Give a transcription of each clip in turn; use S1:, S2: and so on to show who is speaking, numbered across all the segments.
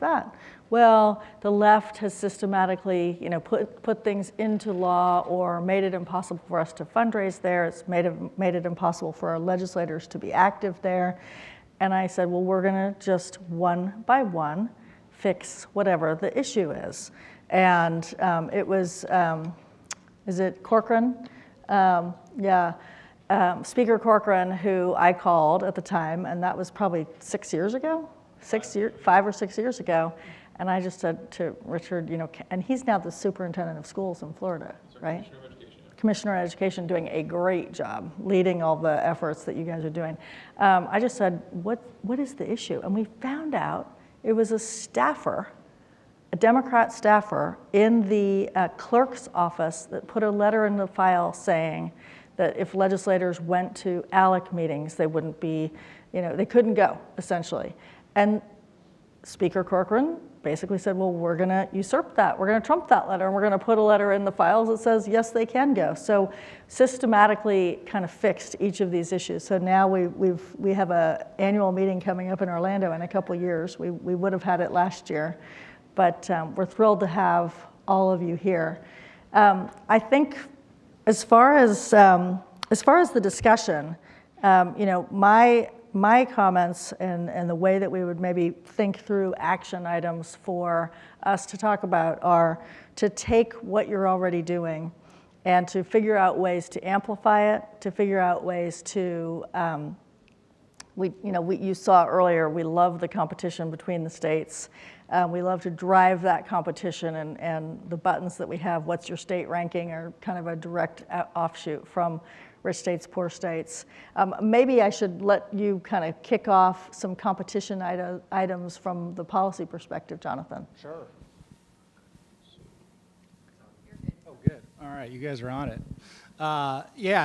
S1: that? Well, the left has systematically, put things into law or made it impossible for us to fundraise there. It's made it impossible for our legislators to be active there. And I said, well, we're going to just one by one fix whatever the issue is. And it was, is it Corcoran? Speaker Corcoran, who I called at the time, and that was probably 6 years ago, 5 or 6 years ago. And I just said to Richard, and he's now the superintendent of schools in Florida, right? Commissioner of Education. Commissioner of Education, doing a great job leading all the efforts that you guys are doing. I just said, what is the issue? And we found out it was a staffer, a Democrat staffer in the clerk's office that put a letter in the file saying that if legislators went to ALEC meetings, they wouldn't be, they couldn't go, essentially. And Speaker Corcoran basically said, well, we're going to usurp that. We're going to trump that letter, and we're going to put a letter in the files that says, yes, they can go. So systematically kind of fixed each of these issues. So now we have an annual meeting coming up in Orlando in a couple of years. We would have had it last year, but we're thrilled to have all of you here. I think as far as the discussion, my comments and the way that we would maybe think through action items for us to talk about are to take what you're already doing and to figure out ways to amplify it, to figure out ways to, you saw earlier, we love the competition between the states. We love to drive that competition, and the buttons that we have, what's your state ranking, are kind of a direct offshoot from rich states, poor states. Maybe I should let you kind of kick off some competition items from the policy perspective, Jonathan.
S2: Sure. Oh, good. All right, you guys are on it.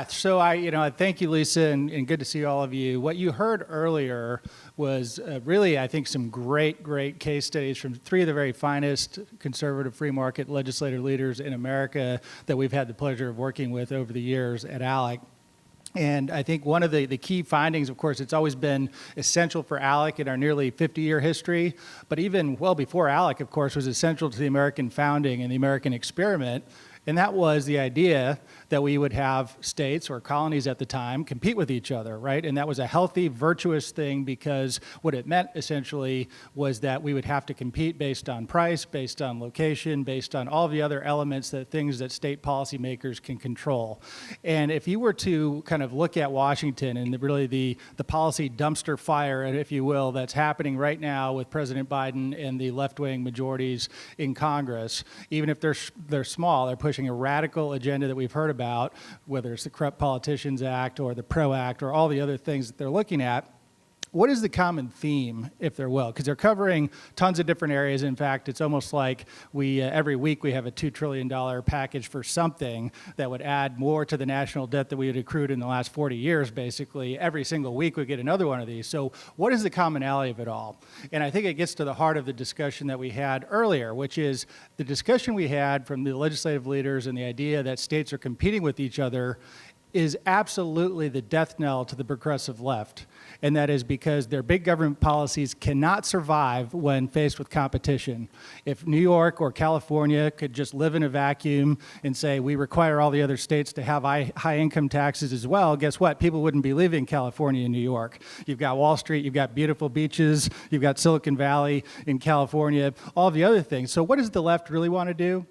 S2: So I thank you, Lisa, and good to see all of you. What you heard earlier was really, I think, some great case studies from three of the very finest conservative free market legislative leaders in America that we've had the pleasure of working with over the years at ALEC. And I think one of the key findings, of course, it's always been essential for ALEC in our nearly 50-year history, but even well before ALEC, of course, was essential to the American founding and the American experiment. And that was the idea that we would have states or colonies at the time compete with each other, right? And that was a healthy, virtuous thing, because what it meant essentially was that we would have to compete based on price, based on location, based on all the other elements, things that state policymakers can control. And if you were to kind of look at Washington and really the policy dumpster fire, if you will, that's happening right now with President Biden and the left-wing majorities in Congress, even if they're small, they're pushing a radical agenda that we've heard about, whether it's the Corrupt Politicians Act or the PRO Act or all the other things that they're looking at. What is the common theme, if there will? Because they're covering tons of different areas. In fact, it's almost like we every week we have a $2 trillion package for something that would add more to the national debt that we had accrued in the last 40 years, basically. Every single week we get another one of these. So what is the commonality of it all? And I think it gets to the heart of the discussion that we had earlier, which is the discussion we had from the legislative leaders and the idea that states are competing with each other is absolutely the death knell to the progressive left. And that is because their big government policies cannot survive when faced with competition. If New York or California could just live in a vacuum and say, we require all the other states to have high income taxes as well, guess what? People wouldn't be leaving California and New York. You've got Wall Street, you've got beautiful beaches, you've got Silicon Valley in California, all the other things. So what does the left really want to do?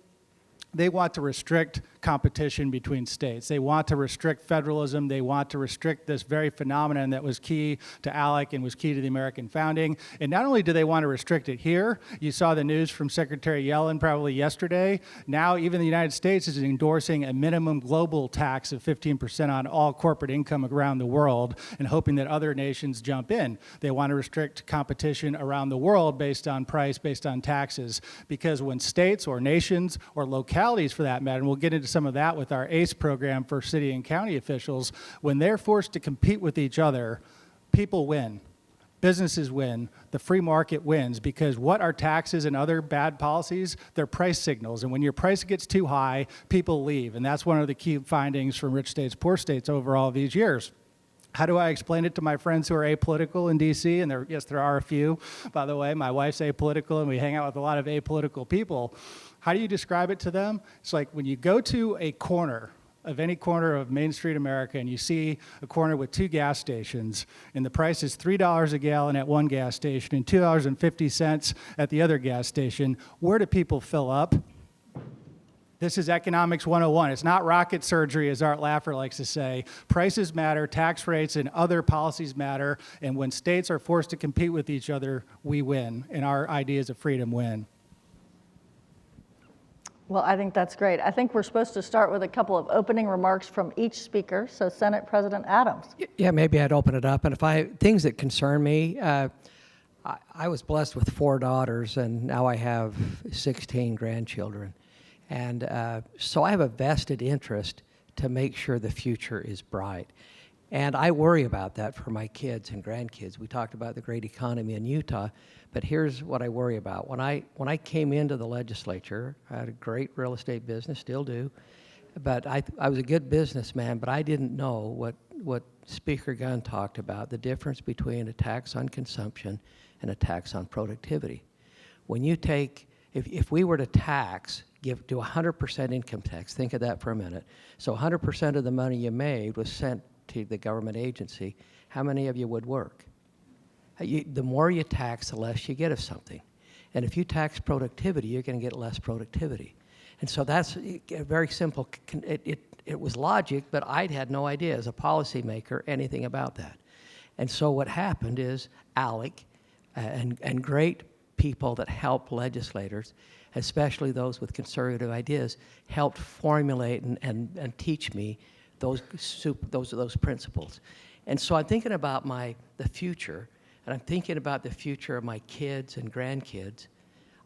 S2: They want to restrict competition between states. They want to restrict federalism. They want to restrict this very phenomenon that was key to ALEC and was key to the American founding. And not only do they want to restrict it here, you saw the news from Secretary Yellen probably yesterday. Now even the United States is endorsing a minimum global tax of 15% on all corporate income around the world and hoping that other nations jump in. They want to restrict competition around the world based on price, based on taxes, because when states or nations or localities for that matter, and we'll get into some of that with our ACE program for city and county officials, when they're forced to compete with each other, people win. Businesses win, the free market wins, because what are taxes and other bad policies? They're price signals, and when your price gets too high, people leave, and that's one of the key findings from rich states, poor states over all these years. How do I explain it to my friends who are apolitical in DC? And yes, there are a few, by the way. My wife's apolitical, and we hang out with a lot of apolitical people. How do you describe it to them? It's like when you go to a corner of any corner of Main Street America and you see a corner with 2 gas stations, and the price is $3 a gallon at one gas station and $2.50 at the other gas station, where do people fill up? This is Economics 101. It's not rocket surgery, as Art Laffer likes to say. Prices matter, tax rates and other policies matter, and when states are forced to compete with each other, we win, and our ideas of freedom win.
S1: Well, I think that's great. I think we're supposed to start with a couple of opening remarks from each speaker. So Senate President Adams.
S3: Yeah, maybe I'd open it up. And things that concern me, I was blessed with 4 daughters, and now I have 16 grandchildren. And so I have a vested interest to make sure the future is bright. And I worry about that for my kids and grandkids. We talked about the great economy in Utah, but here's what I worry about. When I came into the legislature, I had a great real estate business, still do, but I was a good businessman, but I didn't know what Speaker Gunn talked about, the difference between a tax on consumption and a tax on productivity. When you take, if we were to do 100% income tax, think of that for a minute. So 100% of the money you made was sent to the government agency. How many of you would work? The more you tax, the less you get of something. And if you tax productivity, you're going to get less productivity. And so that's a very simple, it was logic, but I had no idea as a policymaker anything about that. And so what happened is ALEC and great people that help legislators, especially those with conservative ideas, helped formulate and teach me those principles. And so I'm thinking about the future, and I'm thinking about the future of my kids and grandkids.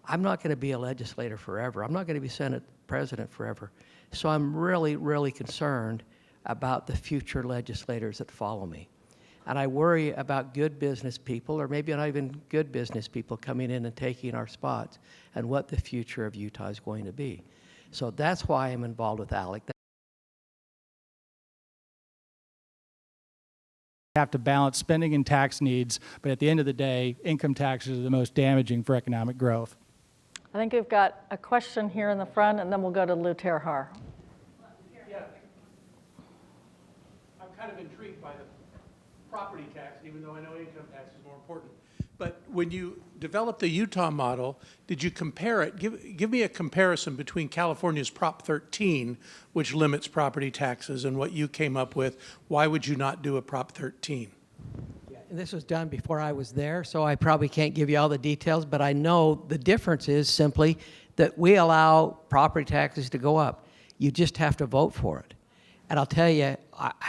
S3: I'm not going to be a legislator forever. I'm not going to be Senate President forever. So I'm really, really concerned about the future legislators that follow me. And I worry about good business people, or maybe not even good business people, coming in and taking our spots, and what the future of Utah is going to be. So that's why I'm involved with ALEC.
S2: Have to balance spending and tax needs, but at the end of the day, income taxes are the most damaging for economic growth.
S1: I think we've got a question here in the front, and then we'll go to Lou Terhar.
S4: Yeah. I'm kind of intrigued by the property tax, even though I know income tax is more important. But when you developed the Utah model, did you compare it? Give me a comparison between California's Prop 13, which limits property taxes, and what you came up with. Why would you not do a Prop 13?
S3: Yeah, and this was done before I was there, so I probably can't give you all the details, but I know the difference is simply that we allow property taxes to go up. You just have to vote for it. And I'll tell you,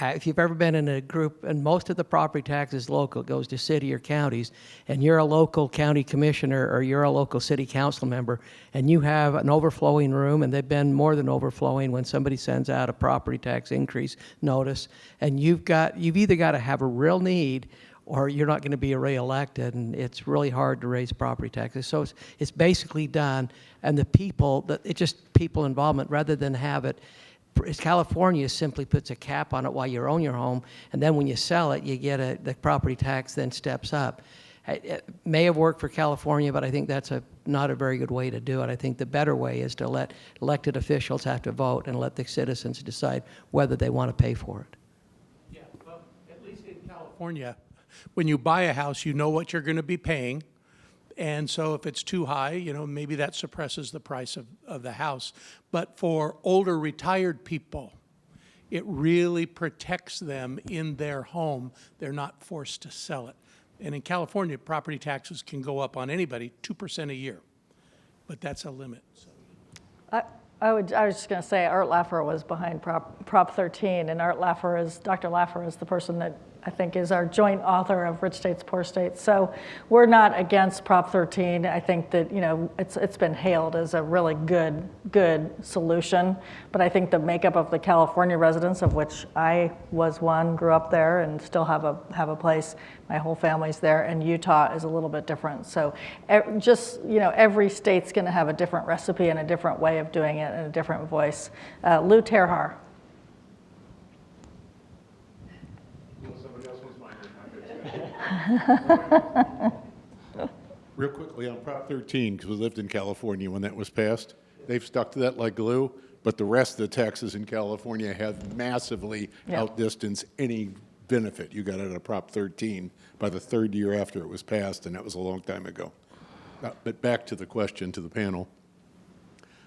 S3: if you've ever been in a group, and most of the property tax is local, it goes to city or counties, and you're a local county commissioner or you're a local city council member, and you have an overflowing room, and they've been more than overflowing when somebody sends out a property tax increase notice, and you've either got to have a real need or you're not going to be reelected, and it's really hard to raise property taxes. So it's basically done, and the people, it's just people involvement rather than have it. California simply puts a cap on it while you own your home, and then when you sell it, you get the property tax then steps up. It may have worked for California, but I think that's not a very good way to do it. I think the better way is to let elected officials have to vote and let the citizens decide whether they want to pay for it.
S4: Yeah, well, at least in California, when you buy a house, you know what you're going to be paying. And so if it's too high, maybe that suppresses the price of the house. But for older retired people, it really protects them in their home. They're not forced to sell it. And in California, property taxes can go up on anybody 2% a year. But that's a limit. So.
S1: I was just going to say Art Laffer was behind Prop 13, and Dr. Laffer is the person that I think is our joint author of Rich States, Poor States. So we're not against Prop 13. I think that it's been hailed as a really good solution. But I think the makeup of the California residents, of which I was one, grew up there, and still have a place. My whole family's there, and Utah is a little bit different. So every state's going to have a different recipe and a different way of doing it and a different voice. Lou Terhar.
S5: Real quickly on Prop 13, because we lived in California when that was passed, they've stuck to that like glue, but the rest of the taxes in California have massively outdistanced any benefit you got out of Prop 13 by the third year after it was passed, and that was a long time ago. But back to the question to the panel.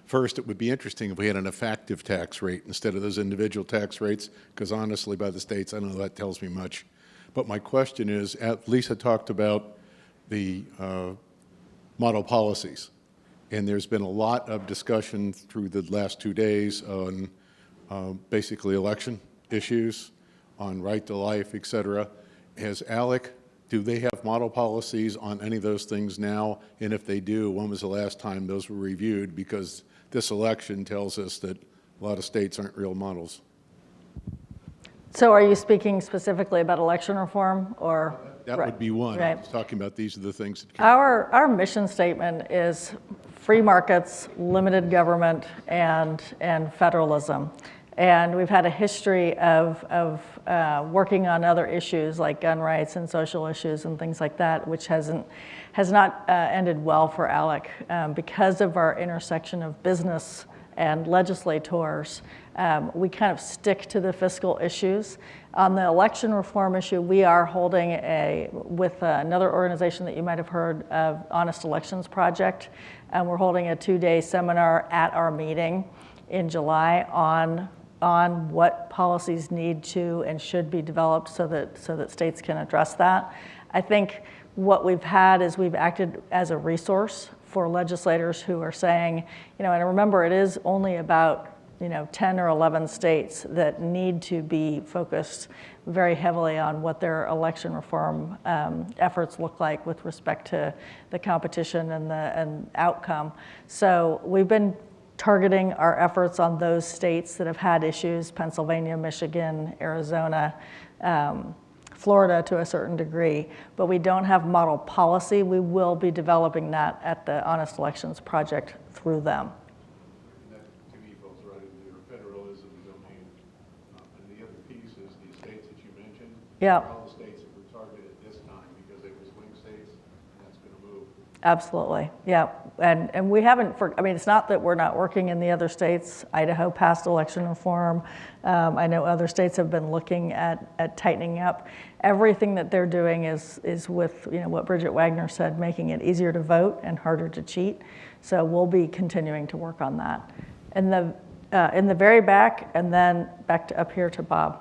S5: First, it would be interesting if we had an effective tax rate instead of those individual tax rates, because honestly, by the states, I don't know that tells me much. But my question is, Lisa talked about the model policies, and there's been a lot of discussion through the last 2 days on basically election issues, on right to life, et cetera. Has ALEC, do they have model policies on any of those things now? And if they do, when was the last time those were reviewed? Because this election tells us that a lot of states aren't real models.
S1: So are you speaking specifically about election reform, or?
S5: That would be one.
S1: Right.
S5: I was talking about these are the things that
S1: Our mission statement is free markets, limited government, and federalism. And we've had a history of working on other issues like gun rights and social issues and things like that, which has not ended well for ALEC because of our intersection of business and legislators. We kind of stick to the fiscal issues. On the election reform issue, we are holding with another organization that you might have heard of, Honest Elections Project, and we're holding a 2-day seminar at our meeting in July on what policies need to and should be developed so that states can address that. I think what we've had is we've acted as a resource for legislators who are saying, and remember, it is only about 10 or 11 states that need to be focused very heavily on what their election reform efforts look like with respect to the competition and the outcome. So we've been targeting our efforts on those states that have had issues: Pennsylvania, Michigan, Arizona, Florida to a certain degree, but we don't have model policy. We will be developing that at the Honest Elections Project through them.
S5: And that, to me, falls right into your federalism domain. And the other piece is the states that you mentioned.
S1: Yeah.
S5: All the states that were targeted this time because they were swing states, and that's going to move.
S1: Absolutely, yeah. And we haven't, it's not that we're not working in the other states. Idaho passed election reform. I know other states have been looking at tightening up. Everything that they're doing is with, what Bridget Wagner said, making it easier to vote and harder to cheat. So we'll be continuing to work on that. In the very back, and then back to up here to Bob.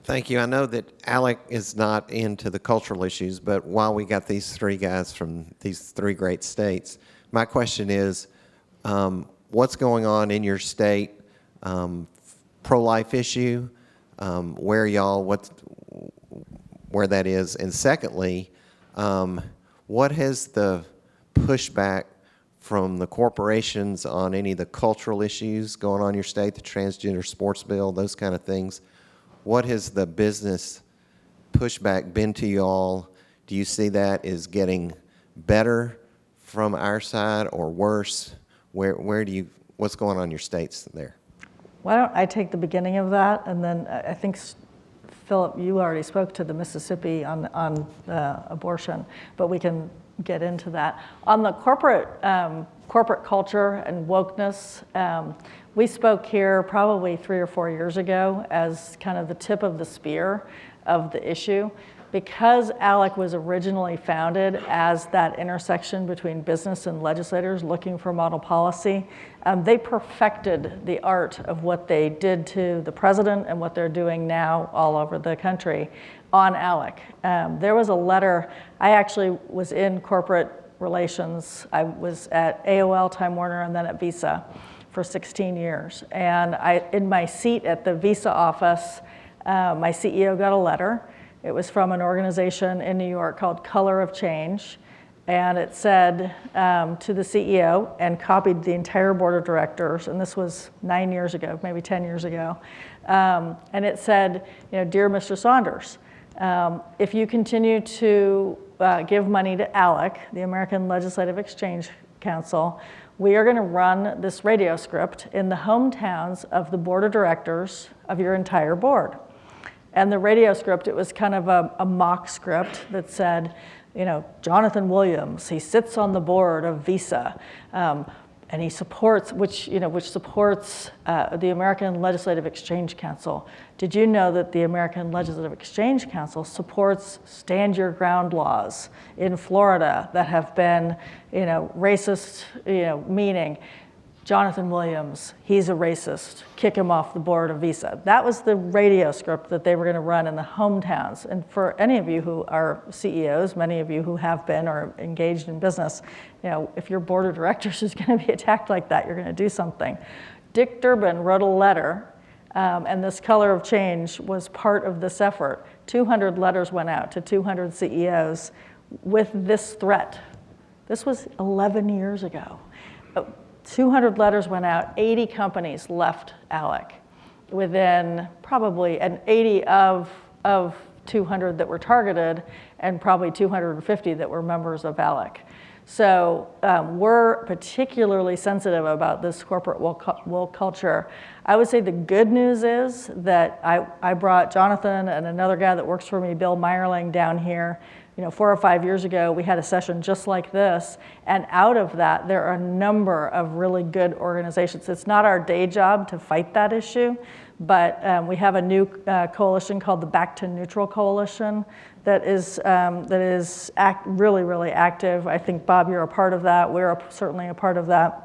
S6: Thank you. I know that ALEC is not into the cultural issues, but while we got these three guys from these three great states, my question is, what's going on in your state, pro-life issue, where that is, and secondly, what has the pushback from the corporations on any of the cultural issues going on in your state, the transgender sports bill, those kind of things? What has the business pushback been to you all? Do you see that as getting better from our side or worse? What's going on in your states there?
S1: Why don't I take the beginning of that, and then I think, Phillip, you already spoke to the Mississippi on abortion, but we can get into that. On the corporate culture and wokeness, we spoke here probably 3 or 4 years ago as kind of the tip of the spear of the issue. Because ALEC was originally founded as that intersection between business and legislators looking for model policy, they perfected the art of what they did to the president and what they're doing now all over the country on ALEC. There was a letter, I actually was in corporate relations. I was at AOL, Time Warner, and then at Visa for 16 years. And in my seat at the Visa office, my CEO got a letter. It was from an organization in New York called Color of Change. And it said to the CEO, and copied the entire board of directors, and this was 9 years ago, maybe 10 years ago. And it said, Dear Mr. Saunders, if you continue to give money to ALEC, the American Legislative Exchange Council, we are going to run this radio script in the hometowns of the board of directors of your entire board. And the radio script, it was kind of a mock script that said, Jonathan Williams, he sits on the board of Visa, and he supports, which supports the American Legislative Exchange Council. Did you know that the American Legislative Exchange Council supports stand your ground laws in Florida that have been, racist, meaning Jonathan Williams, he's a racist, kick him off the board of Visa. That was the radio script that they were going to run in the hometowns. And for any of you who are CEOs, many of you who have been or engaged in business, if your board of directors is going to be attacked like that, you're going to do something. Dick Durbin wrote a letter, and this color of change was part of this effort. 200 letters went out to 200 CEOs with this threat. This was 11 years ago. 200 letters went out, 80 companies left ALEC within probably, and 80 of 200 that were targeted, and probably 250 that were members of ALEC. So we're particularly sensitive about this corporate woke culture. I would say the good news is that I brought Jonathan and another guy that works for me, Bill Meyerling, down here. 4 or 5 years ago, we had a session just like this, and out of that, there are a number of really good organizations. It's not our day job to fight that issue, but we have a new coalition called the Back to Neutral Coalition that is really, really active. I think, Bob, you're a part of that. We're certainly a part of that.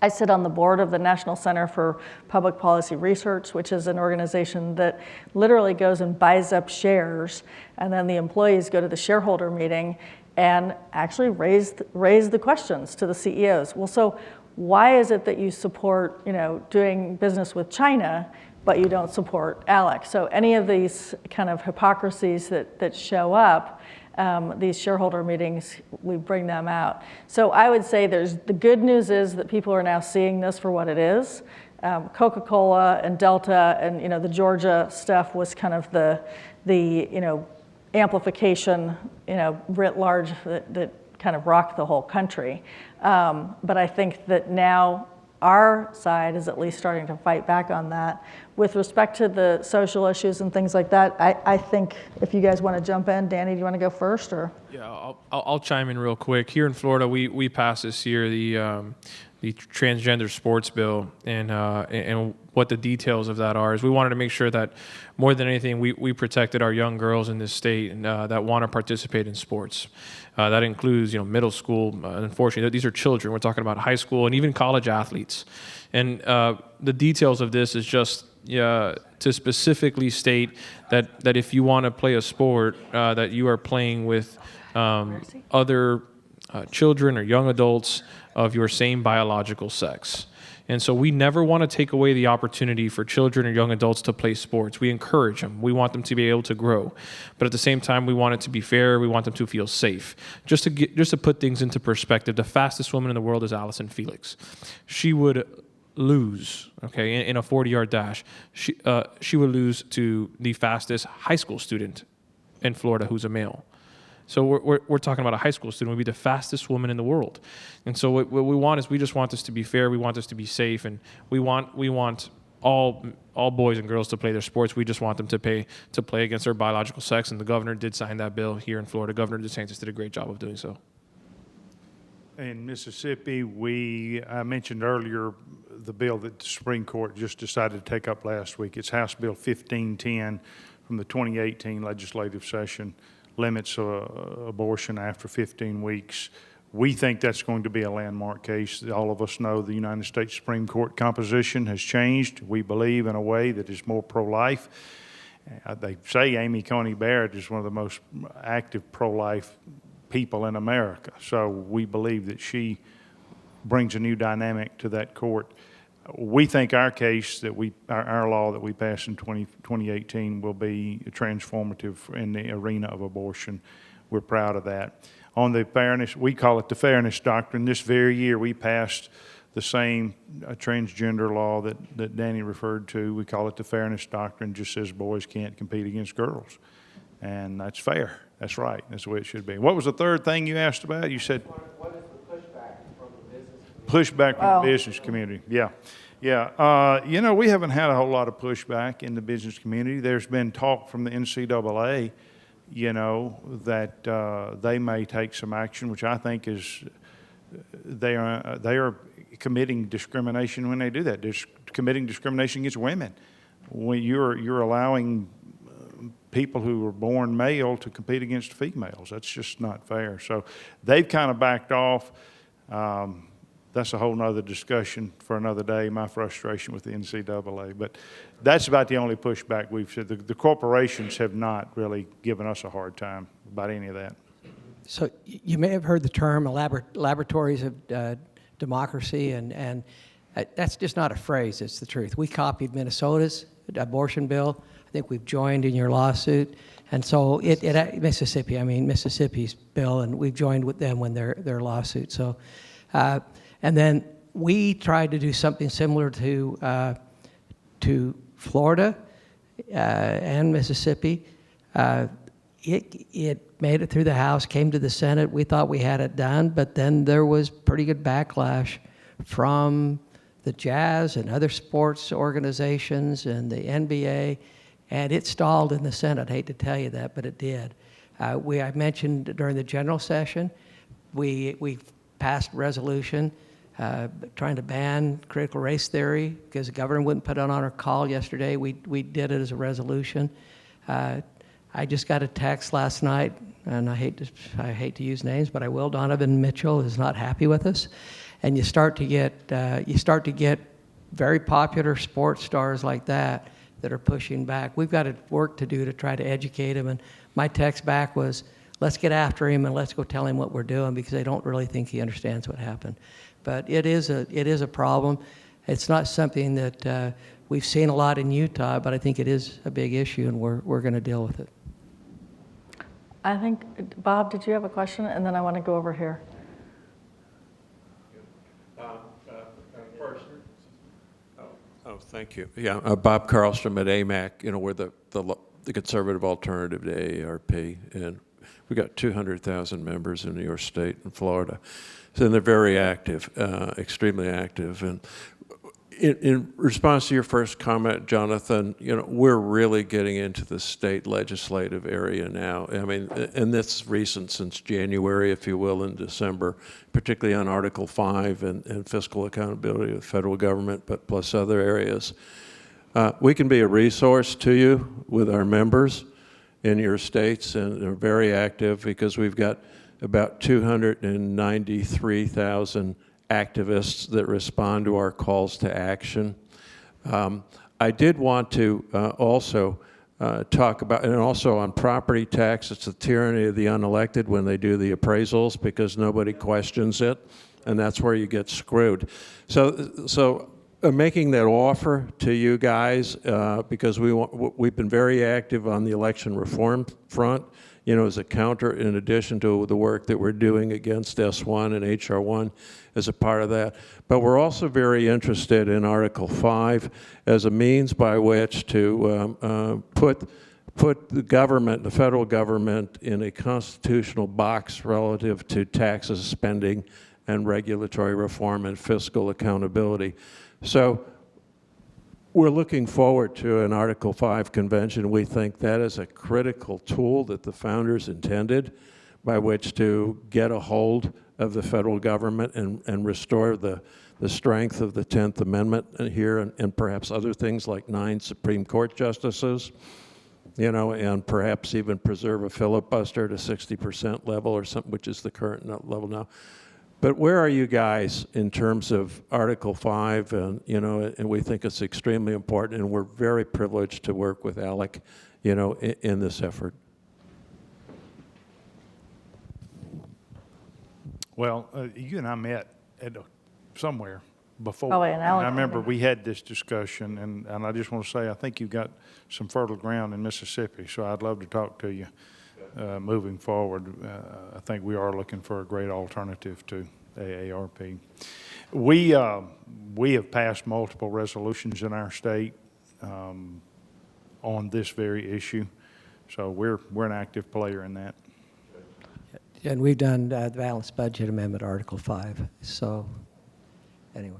S1: I sit on the board of the National Center for Public Policy Research, which is an organization that literally goes and buys up shares, and then the employees go to the shareholder meeting and actually raise the questions to the CEOs. Well, so why is it that you support, doing business with China, but you don't support ALEC? So any of these kind of hypocrisies that show up, these shareholder meetings, we bring them out. So I would say the good news is that people are now seeing this for what it is. Coca-Cola and Delta and the Georgia stuff was kind of the amplification writ large that kind of rocked the whole country. But I think that now our side is at least starting to fight back on that. With respect to the social issues and things like that, I think if you guys want to jump in, Danny, do you want to go first? Or?
S7: Yeah, I'll chime in real quick. Here in Florida, we passed this year the transgender sports bill, and what the details of that are is we wanted to make sure that more than anything we protected our young girls in this state and that want to participate in sports. That includes middle school. Unfortunately, these are children. We're talking about high school and even college athletes. And the details of this is just to specifically state that if you want to play a sport, that you are playing with other children or young adults of your same biological sex. And so we never want to take away the opportunity for children or young adults to play sports. We encourage them. We want them to be able to grow. But at the same time, we want it to be fair. We want them to feel safe. Just to put things into perspective, the fastest woman in the world is Allison Felix. She would lose, in a 40-yard dash. She would lose to the fastest high school student in Florida who's a male. So we're talking about a high school student would be the fastest woman in the world. And so what we want is we just want this to be fair. We want this to be safe, and we want all boys and girls to play their sports. We just want them to play against their biological sex. And the governor did sign that bill here in Florida. Governor DeSantis did a great job of doing so.
S8: In Mississippi, I mentioned earlier the bill that the Supreme Court just decided to take up last week. It's House Bill 1510 from the 2018 legislative session. Limits abortion after 15 weeks. We think that's going to be a landmark case. All of us know the United States Supreme Court composition has changed, we believe, in a way that is more pro-life. They say Amy Coney Barrett is one of the most active pro-life people in America. So we believe that she brings a new dynamic to that court. We think our case our law that we passed in 2018 will be transformative in the arena of abortion. We're proud of that. On the fairness, we call it the fairness doctrine. This very year we passed the same transgender law that Danny referred to. We call it the fairness doctrine. Just says boys can't compete against girls. And that's fair. That's right. That's the way it should be. What was the third thing you asked about? You said... What is the pushback from the business community? Pushback from the business community, yeah. Yeah, we haven't had a whole lot of pushback in the business community. There's been talk from the NCAA, that they may take some action, which I think is they are committing discrimination when they do that. They're committing discrimination against women. When you're allowing people who were born male to compete against females. That's just not fair. So they've kind of backed off. That's a whole nother discussion for another day, my frustration with the NCAA. But that's about the only pushback we've said. The corporations have not really given us a hard time about any of that.
S3: So you may have heard the term laboratories of democracy, and that's just not a phrase, it's the truth. We copied Minnesota's abortion bill. I think we've joined in your lawsuit. And so Mississippi's bill, and we've joined with them when their lawsuit. So, and then we tried to do something similar to Florida and Mississippi. It made it through the House, came to the Senate. We thought we had it done, but then there was pretty good backlash from the Jazz and other sports organizations and the NBA, and it stalled in the Senate. I hate to tell you that, but it did. I mentioned during the general session, we passed resolution trying to ban critical race theory because the governor wouldn't put it on our call yesterday. We did it as a resolution. I just got a text last night, and I hate to use names, but I will. Donovan Mitchell is not happy with us, and you start to get very popular sports stars like that are pushing back. We've got work to do to try to educate him. And my text back was, let's get after him and let's go tell him what we're doing, because they don't really think he understands what happened. But it is a problem. It's not something that we've seen a lot in Utah, but I think it is a big issue, and we're going to deal with it.
S1: I think, Bob, did you have a question? And then I want to go over here.
S9: First. Oh, thank you. Yeah, Bob Carlstrom at AMAC. We're the conservative alternative to AARP, and we got 200,000 members in New York State and Florida. So they're very active, extremely active. And in response to your first comment, Jonathan, we're really getting into the state legislative area now. I mean, and that's recent, since January, if you will, in December, particularly on Article 5 and fiscal accountability of the federal government, but plus other areas. We can be a resource to you with our members in your states, and they're very active because we've got about 293,000 activists that respond to our calls to action. I did want to also talk about, and also on property tax, it's the tyranny of the unelected when they do the appraisals because nobody questions it, and that's where you get screwed. So I'm making that offer to you guys because we've been very active on the election reform front, as a counter, in addition to the work that we're doing against S1 and HR1 as a part of that. But we're also very interested in Article 5 as a means by which to put the government, the federal government, in a constitutional box relative to taxes, spending, and regulatory reform and fiscal accountability. So we're looking forward to an Article 5 convention. We think that is a critical tool that the founders intended by which to get a hold of the federal government and restore the strength of the 10th Amendment here, and perhaps other things like 9 Supreme Court justices, and perhaps even preserve a filibuster at a 60% level or something, which is the current level now. But where are you guys in terms of Article 5? And, and we think it's extremely important, and we're very privileged to work with ALEC, in this effort.
S8: Well, you and I met at somewhere before.
S1: Oh, in ALEC.
S8: And I remember we had this discussion, and I just want to say, I think you've got some fertile ground in Mississippi, so I'd love to talk to you moving forward. I think we are looking for a great alternative to AARP. We have passed multiple resolutions in our state on this very issue, so we're an active player in that.
S3: And we've done the balanced budget amendment, Article 5. So, anyway.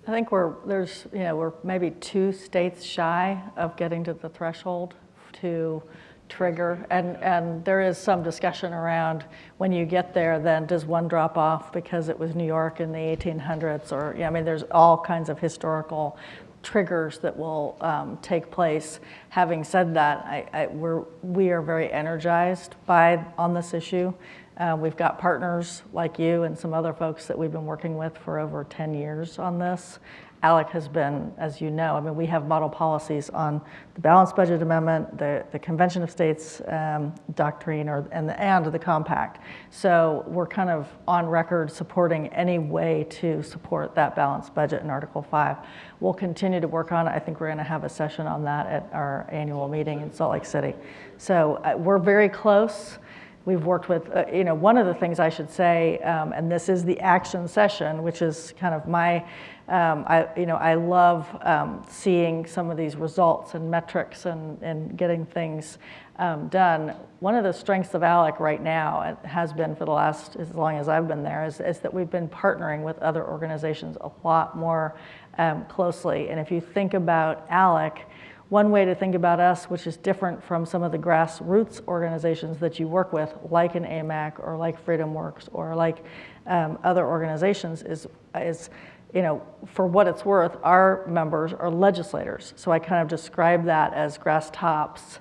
S1: I think we're maybe 2 states shy of getting to the threshold to trigger, and there is some discussion around when you get there, then does one drop off because it was New York in the 1800s, or I mean, there's all kinds of historical triggers that will take place. Having said that, we are very energized on this issue. We've got partners like you and some other folks that we've been working with for over 10 years on this. ALEC has been, as you know, I mean, we have model policies on the balanced budget amendment, the Convention of States doctrine, and the compact. So we're kind of on record supporting any way to support that balanced budget in Article 5. We'll continue to work on it. I think we're going to have a session on that at our annual meeting in Salt Lake City. So we're very close. We've worked with, one of the things I should say, and this is the action session, which is kind of my, I love seeing some of these results and metrics and getting things done. One of the strengths of ALEC right now, it has been for the last, as long as I've been there, is that we've been partnering with other organizations a lot more closely. And if you think about ALEC, one way to think about us, which is different from some of the grassroots organizations that you work with, like an AMAC or like FreedomWorks or like other organizations, is for what it's worth, our members are legislators. So I kind of describe that as grass tops,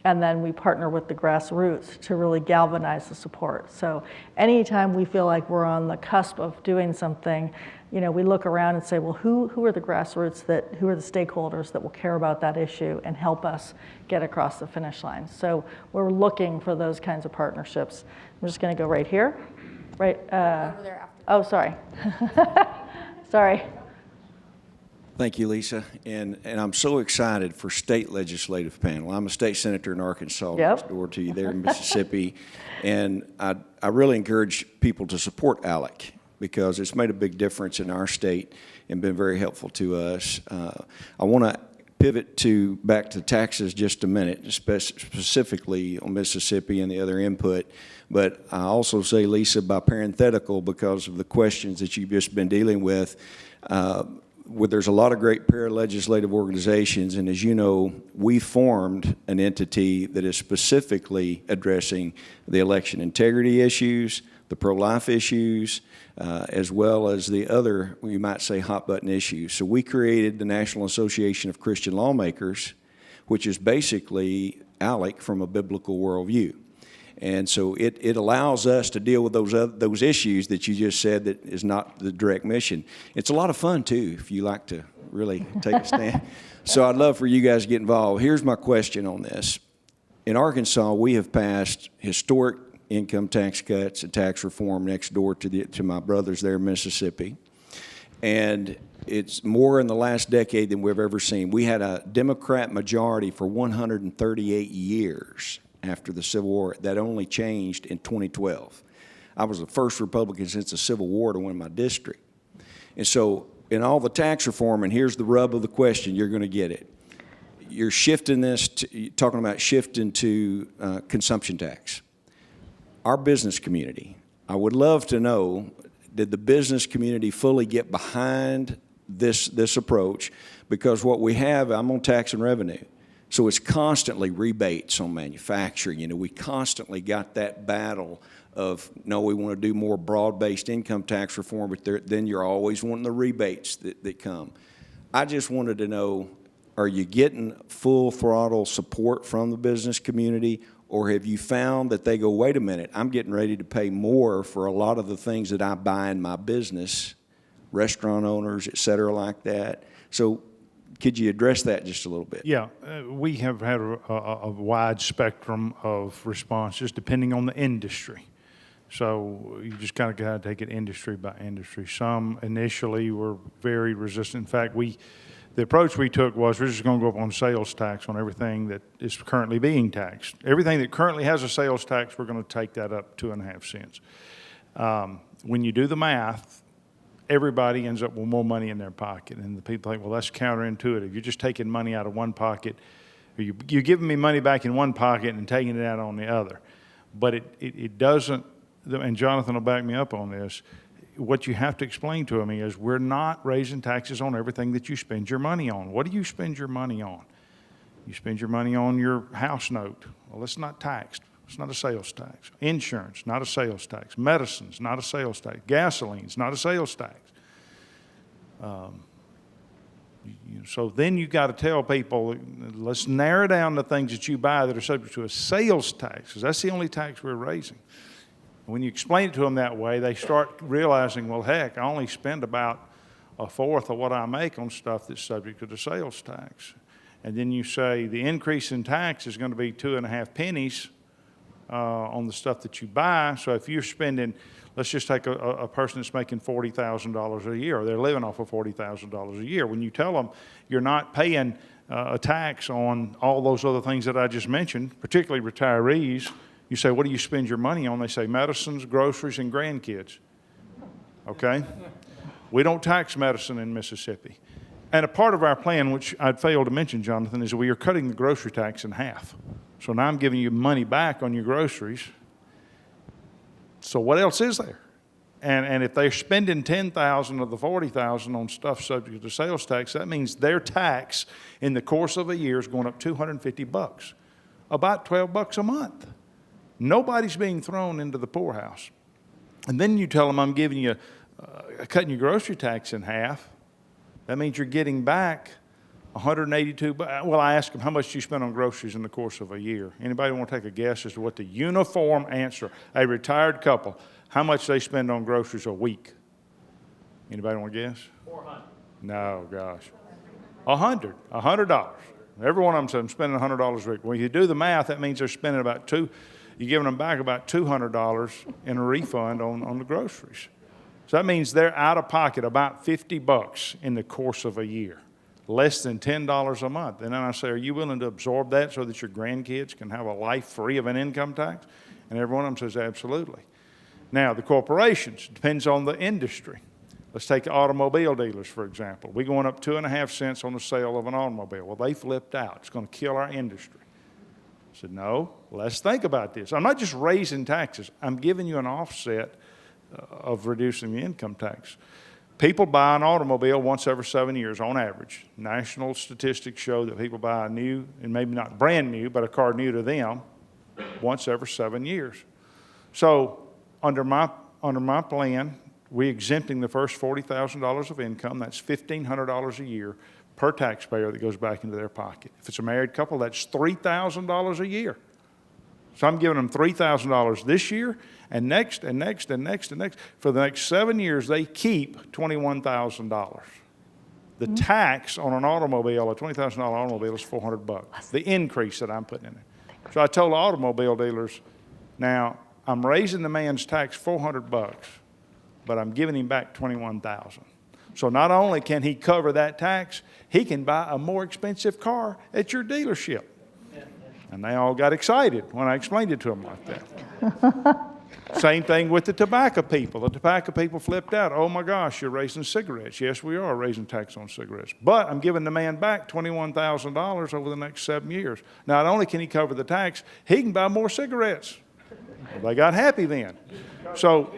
S1: and then we partner with the grassroots to really galvanize the support. So anytime we feel like we're on the cusp of doing something, we look around and say, well, who are the grassroots who are the stakeholders that will care about that issue and help us get across the finish line? So we're looking for those kinds of partnerships. I'm just going to go right here. Right.
S10: Over there after.
S1: Oh, sorry. Sorry.
S11: Thank you, Lisa. And I'm so excited for state legislative panel. I'm a state senator in Arkansas, next door to you there in Mississippi. And I really encourage people to support ALEC because it's made a big difference in our state and been very helpful to us. I want to pivot back to taxes just a minute, specifically on Mississippi and the other input. But I also say, Lisa, by parenthetical, because of the questions that you've just been dealing with, there's a lot of great para-legislative organizations, and as you know, we formed an entity that is specifically addressing the election integrity issues, the pro-life issues, as well as the other, you might say, hot-button issues. So we created the National Association of Christian Lawmakers, which is basically ALEC from a biblical worldview. And so it allows us to deal with those issues that you just said that is not the direct mission. It's a lot of fun, too, if you like to really take a stand. So I'd love for you guys to get involved. Here's my question on this. In Arkansas, we have passed historic income tax cuts and tax reform next door to my brothers there in Mississippi. And it's more in the last decade than we've ever seen. We had a Democrat majority for 138 years after the Civil War. That only changed in 2012. I was the first Republican since the Civil War to win my district. And so in all the tax reform, and here's the rub of the question, you're going to get it. You're shifting this, talking about shifting to consumption tax. Our business community, I would love to know, did the business community fully get behind this approach? Because what we have, I'm on tax and revenue. So it's constantly rebates on manufacturing. We constantly got that battle of, no, we want to do more broad-based income tax reform, but then you're always wanting the rebates that come. I just wanted to know, are you getting full throttle support from the business community, or have you found that they go, wait a minute, I'm getting ready to pay more for a lot of the things that I buy in my business, restaurant owners, et cetera, like that? So could you address that just a little bit?
S8: Yeah, we have had a wide spectrum of responses depending on the industry. So you just kind of got to take it industry by industry. Some initially were very resistant. In fact, the approach we took was we're just going to go up on sales tax on everything that is currently being taxed. Everything that currently has a sales tax, we're going to take that up 2.5 cents. When you do the math, everybody ends up with more money in their pocket. And the people think, well, that's counterintuitive. You're just taking money out of one pocket. Or you're giving me money back in one pocket and taking it out on the other. But it doesn't, and Jonathan will back me up on this, what you have to explain to them is we're not raising taxes on everything that you spend your money on. What do you spend your money on? You spend your money on your house note. Well, it's not taxed. It's not a sales tax. Insurance, not a sales tax. Medicines, not a sales tax. Gasoline's not a sales tax. So then you got to tell people, let's narrow down the things that you buy that are subject to a sales tax, because that's the only tax we're raising. When you explain it to them that way, they start realizing, well, heck, I only spend about a fourth of what I make on stuff that's subject to the sales tax. And then you say the increase in tax is going to be 2.5 pennies on the stuff that you buy. So if you're spending, let's just take a person that's making $40,000 a year, or they're living off of $40,000 a year. When you tell them you're not paying a tax on all those other things that I just mentioned, particularly retirees, you say, what do you spend your money on? They say medicines, groceries, and grandkids. Okay? We don't tax medicine in Mississippi. And a part of our plan, which I'd failed to mention, Jonathan, is we are cutting the grocery tax in half. So now I'm giving you money back on your groceries. So what else is there? And if they're spending $10,000 of the $40,000 on stuff subject to sales tax, that means their tax in the course of a year is going up $250, about $12 a month. Nobody's being thrown into the poorhouse. And then you tell them, I'm giving you, cutting your grocery tax in half. That means you're getting back $182. Well, I asked them, how much do you spend on groceries in the course of a year? Anybody want to take a guess as to what the uniform answer, a retired couple, how much they spend on groceries a week? Anybody want to guess? $400. No, gosh. $100. Every one of them said, I'm spending $100 a week. When you do the math, that means they're spending about you're giving them back about $200 in a refund on the groceries. So that means they're out of pocket about $50 in the course of a year, less than $10 a month. And then I say, are you willing to absorb that so that your grandkids can have a life free of an income tax? And every one of them says, absolutely. Now, the corporations, depends on the industry. Let's take automobile dealers, for example. We're going up 2.5 cents on the sale of an automobile. Well, they flipped out. It's going to kill our industry. I said, no, let's think about this. I'm not just raising taxes. I'm giving you an offset of reducing the income tax. People buy an automobile once every 7 years on average. National statistics show that people buy a new, and maybe not brand new, but a car new to them once every 7 years. So under my plan, we're exempting the first $40,000 of income. That's $1,500 a year per taxpayer that goes back into their pocket. If it's a married couple, that's $3,000 a year. So I'm giving them $3,000 this year, and next, and next, and next, and next. For the next 7 years, they keep $21,000. The tax on an automobile, a $20,000 automobile, is $400. The increase that I'm putting in there. So I told the automobile dealers, now I'm raising the man's tax $400, but I'm giving him back $21,000. So not only can he cover that tax, he can buy a more expensive car at your dealership. And they all got excited when I explained it to them like that. Same thing with the tobacco people. The tobacco people flipped out. Oh my gosh, you're raising cigarettes. Yes, we are raising tax on cigarettes. But I'm giving the man back $21,000 over the next 7 years. Not only can he cover the tax, he can buy more cigarettes. Well, they got happy then. So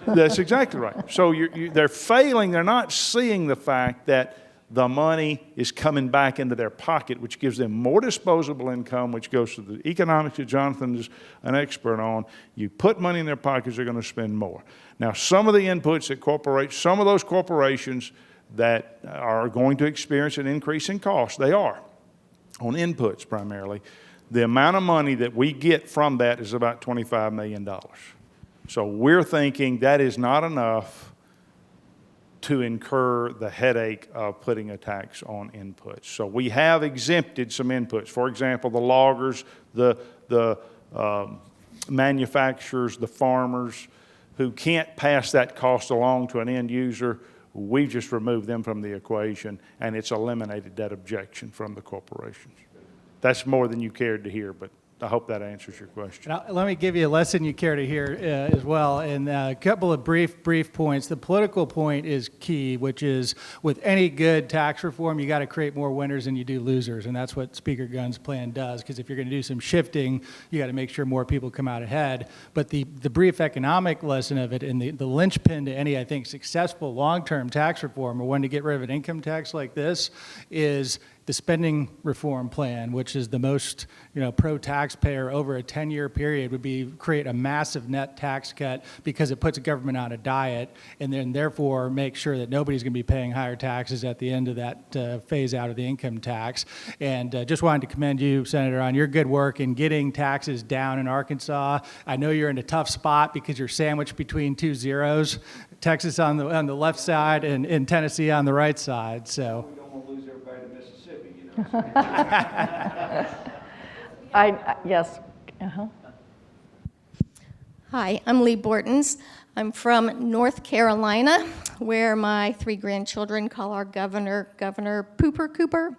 S8: that's exactly right. So they're failing. They're not seeing the fact that the money is coming back into their pocket, which gives them more disposable income, which goes to the economics that Jonathan is an expert on. You put money in their pockets, they're going to spend more. Now, some of the inputs that some of those corporations that are going to experience an increase in cost, they are, on inputs primarily. The amount of money that we get from that is about $25 million. So we're thinking that is not enough to incur the headache of putting a tax on inputs. So we have exempted some inputs. For example, the loggers, the manufacturers, the farmers who can't pass that cost along to an end user, we've just removed them from the equation, and it's eliminated that objection from the corporations. That's more than you cared to hear, but I hope that answers your question.
S2: Now, let me give you a lesson you care to hear as well, and a couple of brief points. The political point is key, which is with any good tax reform, you got to create more winners than you do losers, and that's what Speaker Gunn's plan does, because if you're going to do some shifting, you got to make sure more people come out ahead. But the brief economic lesson of it, and the linchpin to any, I think, successful long-term tax reform, or one to get rid of an income tax like this, is the spending reform plan, which is the most, pro-taxpayer over a 10-year period, would be create a massive net tax cut because it puts government on a diet, and then therefore make sure that nobody's going to be paying higher taxes at the end of that phase out of the income tax. And just wanted to commend you, Senator, on your good work in getting taxes down in Arkansas. I know you're in a tough spot because you're sandwiched between two zeros, Texas on the left side and Tennessee on the right side. So.
S1: Yes.
S10: Hi, I'm Lee Bortons. I'm from North Carolina, where my 3 grandchildren call our governor Pooper Cooper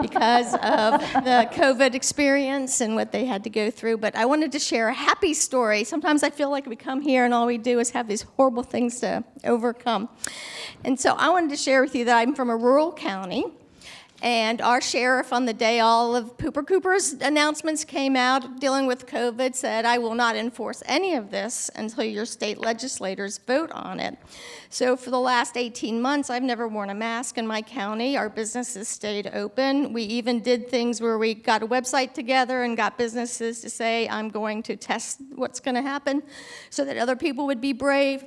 S10: because of the COVID experience and what they had to go through. But I wanted to share a happy story. Sometimes I feel like we come here and all we do is have these horrible things to overcome. And so I wanted to share with you that I'm from a rural county. And our sheriff, on the day all of Pooper Cooper's announcements came out dealing with COVID, said, I will not enforce any of this until your state legislators vote on it. So for the last 18 months, I've never worn a mask in my county. Our businesses stayed open. We even did things where we got a website together and got businesses to say, I'm going to test what's going to happen so that other people would be brave.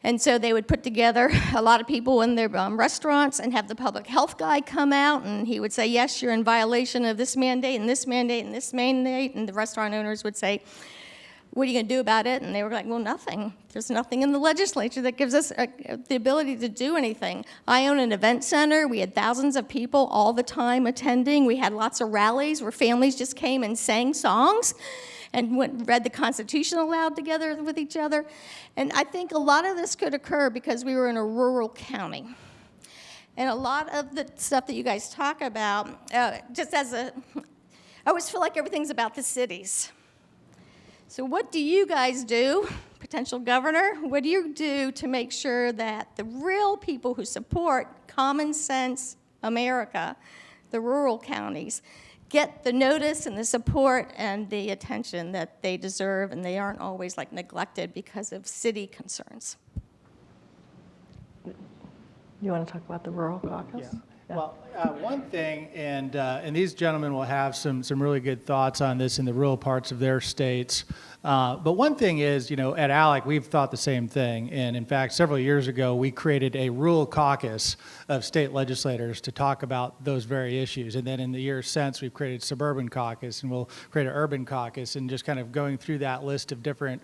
S10: And so they would put together a lot of people in their restaurants and have the public health guy come out, and he would say, yes, you're in violation of this mandate and this mandate and this mandate. And the restaurant owners would say, what are you going to do about it? And they were like, well, nothing. There's nothing in the legislature that gives us the ability to do anything. I own an event center. We had thousands of people all the time attending. We had lots of rallies where families just came and sang songs and read the Constitution aloud together with each other. And I think a lot of this could occur because we were in a rural county. And a lot of the stuff that you guys talk about, I always feel like everything's about the cities. So what do you guys do, potential governor? What do you do to make sure that the real people who support common sense America, the rural counties, get the notice and the support and the attention that they deserve, and they aren't always neglected because of city concerns?
S1: You want to talk about the rural caucus?
S2: Yeah. Well, one thing, and these gentlemen will have some really good thoughts on this in the rural parts of their states. But one thing is, at ALEC, we've thought the same thing. And in fact, several years ago, we created a rural caucus of state legislators to talk about those very issues. And then in the years since, we've created suburban caucus, and we'll create an urban caucus, and just kind of going through that list of different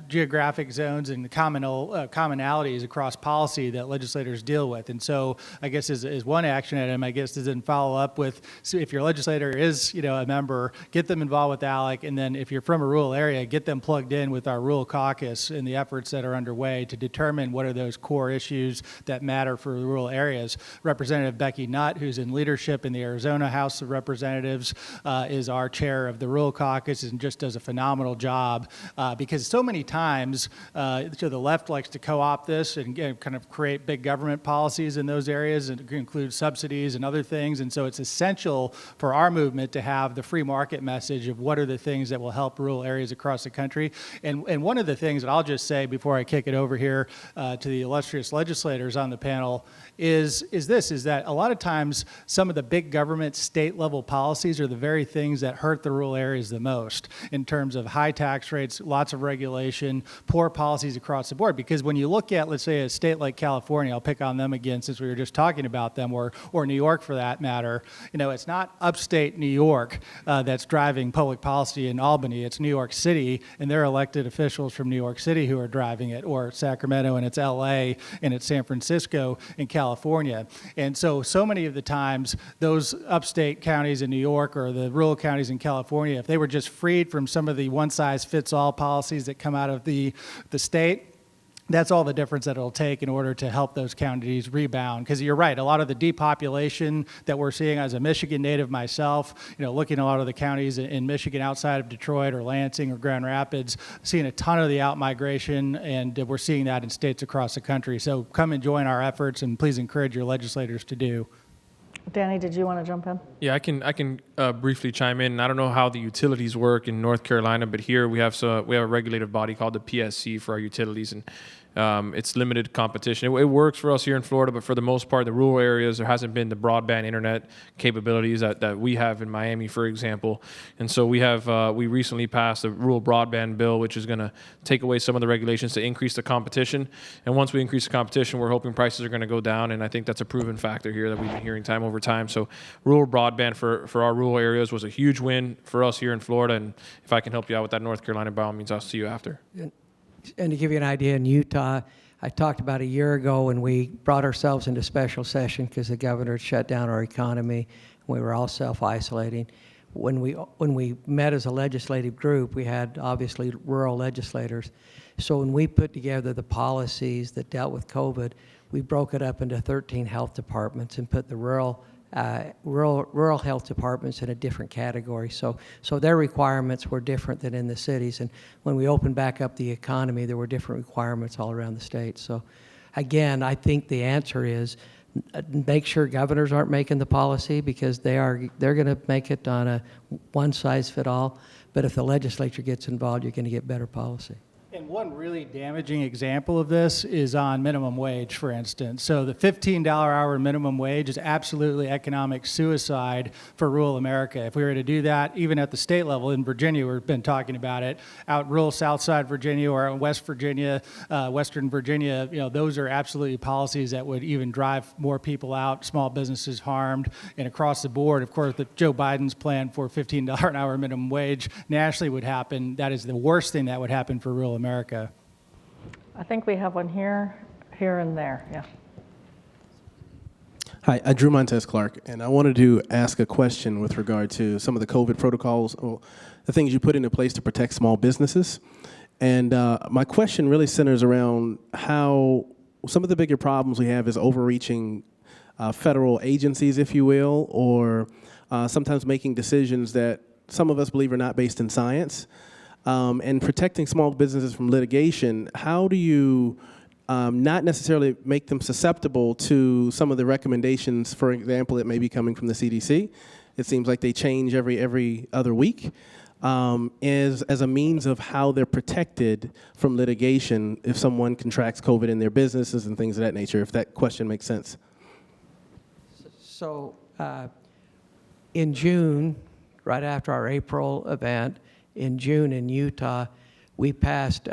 S2: geographic zones and the commonalities across policy that legislators deal with. And so I guess as one action item, I guess, is then follow up with, so if your legislator is, a member, get them involved with ALEC, and then if you're from a rural area, get them plugged in with our rural caucus and the efforts that are underway to determine what are those core issues that matter for the rural areas. Representative Becky Nutt, who's in leadership in the Arizona House of Representatives, is our chair of the rural caucus and just does a phenomenal job because so many times the left likes to co-opt this and kind of create big government policies in those areas and include subsidies and other things. And so it's essential for our movement to have the free market message of what are the things that will help rural areas across the country. And one of the things that I'll just say before I kick it over here to the illustrious legislators on the panel is that a lot of times some of the big government state level policies are the very things that hurt the rural areas the most in terms of high tax rates, lots of regulation, poor policies across the board. Because when you look at, let's say, a state like California, I'll pick on them again since we were just talking about them, or New York for that matter, it's not upstate New York that's driving public policy in Albany, it's New York City, and they're elected officials from New York City who are driving it, or Sacramento, and it's LA, and it's San Francisco in California. And so many of the times, those upstate counties in New York or the rural counties in California, if they were just freed from some of the one-size-fits-all policies that come out of the state, that's all the difference that it'll take in order to help those counties rebound. Because you're right, a lot of the depopulation that we're seeing as a Michigan native myself, looking at a lot of the counties in Michigan outside of Detroit or Lansing or Grand Rapids, seeing a ton of the out-migration, and we're seeing that in states across the country. So come and join our efforts, and please encourage your legislators to do.
S1: Danny, did you want to jump in?
S7: Yeah, I can briefly chime in. I don't know how the utilities work in North Carolina, but here we have a regulative body called the PSC for our utilities, and it's limited competition. It works for us here in Florida, but for the most part, the rural areas, there hasn't been the broadband internet capabilities that we have in Miami, for example. And so we recently passed a rural broadband bill, which is going to take away some of the regulations to increase the competition. And once we increase the competition, we're hoping prices are going to go down. And I think that's a proven factor here that we've been hearing time over time. So rural broadband for our rural areas was a huge win for us here in Florida. And if I can help you out with that North Carolina, by all means, I'll see you after.
S3: And to give you an idea, in Utah, I talked about a year ago when we brought ourselves into special session because the governor had shut down our economy. We were all self-isolating. When we met as a legislative group, we had obviously rural legislators. So when we put together the policies that dealt with COVID, we broke it up into 13 health departments and put the rural health departments in a different category. So their requirements were different than in the cities. And when we opened back up the economy, there were different requirements all around the state. So again, I think the answer is make sure governors aren't making the policy, because they're going to make it on a one-size-fit-all. But if the legislature gets involved, you're going to get better policy.
S2: And one really damaging example of this is on minimum wage, for instance. So the $15 hour minimum wage is absolutely economic suicide for rural America. If we were to do that, even at the state level in Virginia, we've been talking about it, out rural Southside Virginia or West Virginia, Western Virginia, those are absolutely policies that would even drive more people out, small businesses harmed, and across the board. Of course, Joe Biden's plan for $15 an hour minimum wage nationally would happen. That is the worst thing that would happen for rural America.
S1: I think we have one here, and there. Yeah.
S12: Hi, Drew Montez Clark, and I wanted to ask a question with regard to some of the COVID protocols, or the things you put into place to protect small businesses. And my question really centers around how some of the bigger problems we have is overreaching federal agencies, if you will, or sometimes making decisions that some of us believe are not based in science. And protecting small businesses from litigation, how do you not necessarily make them susceptible to some of the recommendations, for example, that may be coming from the CDC? It seems like they change every other week, as a means of how they're protected from litigation if someone contracts COVID in their businesses and things of that nature, if that question makes sense.
S3: So in June, right after our April event, in June in Utah, we passed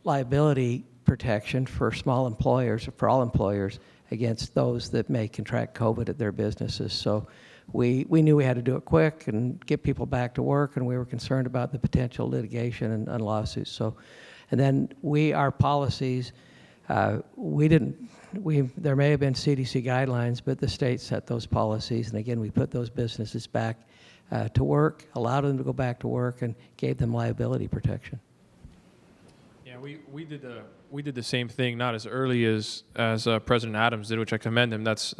S3: liability protection for small employers, for all employers, against those that may contract COVID at their businesses. So we knew we had to do it quick and get people back to work, and we were concerned about the potential litigation and lawsuits. So, and then our policies, there may have been CDC guidelines, but the state set those policies, and again, we put those businesses back to work, allowed them to go back to work, and gave them liability protection.
S7: Yeah, we did the same thing, not as early as President Adams did, which I commend him. That's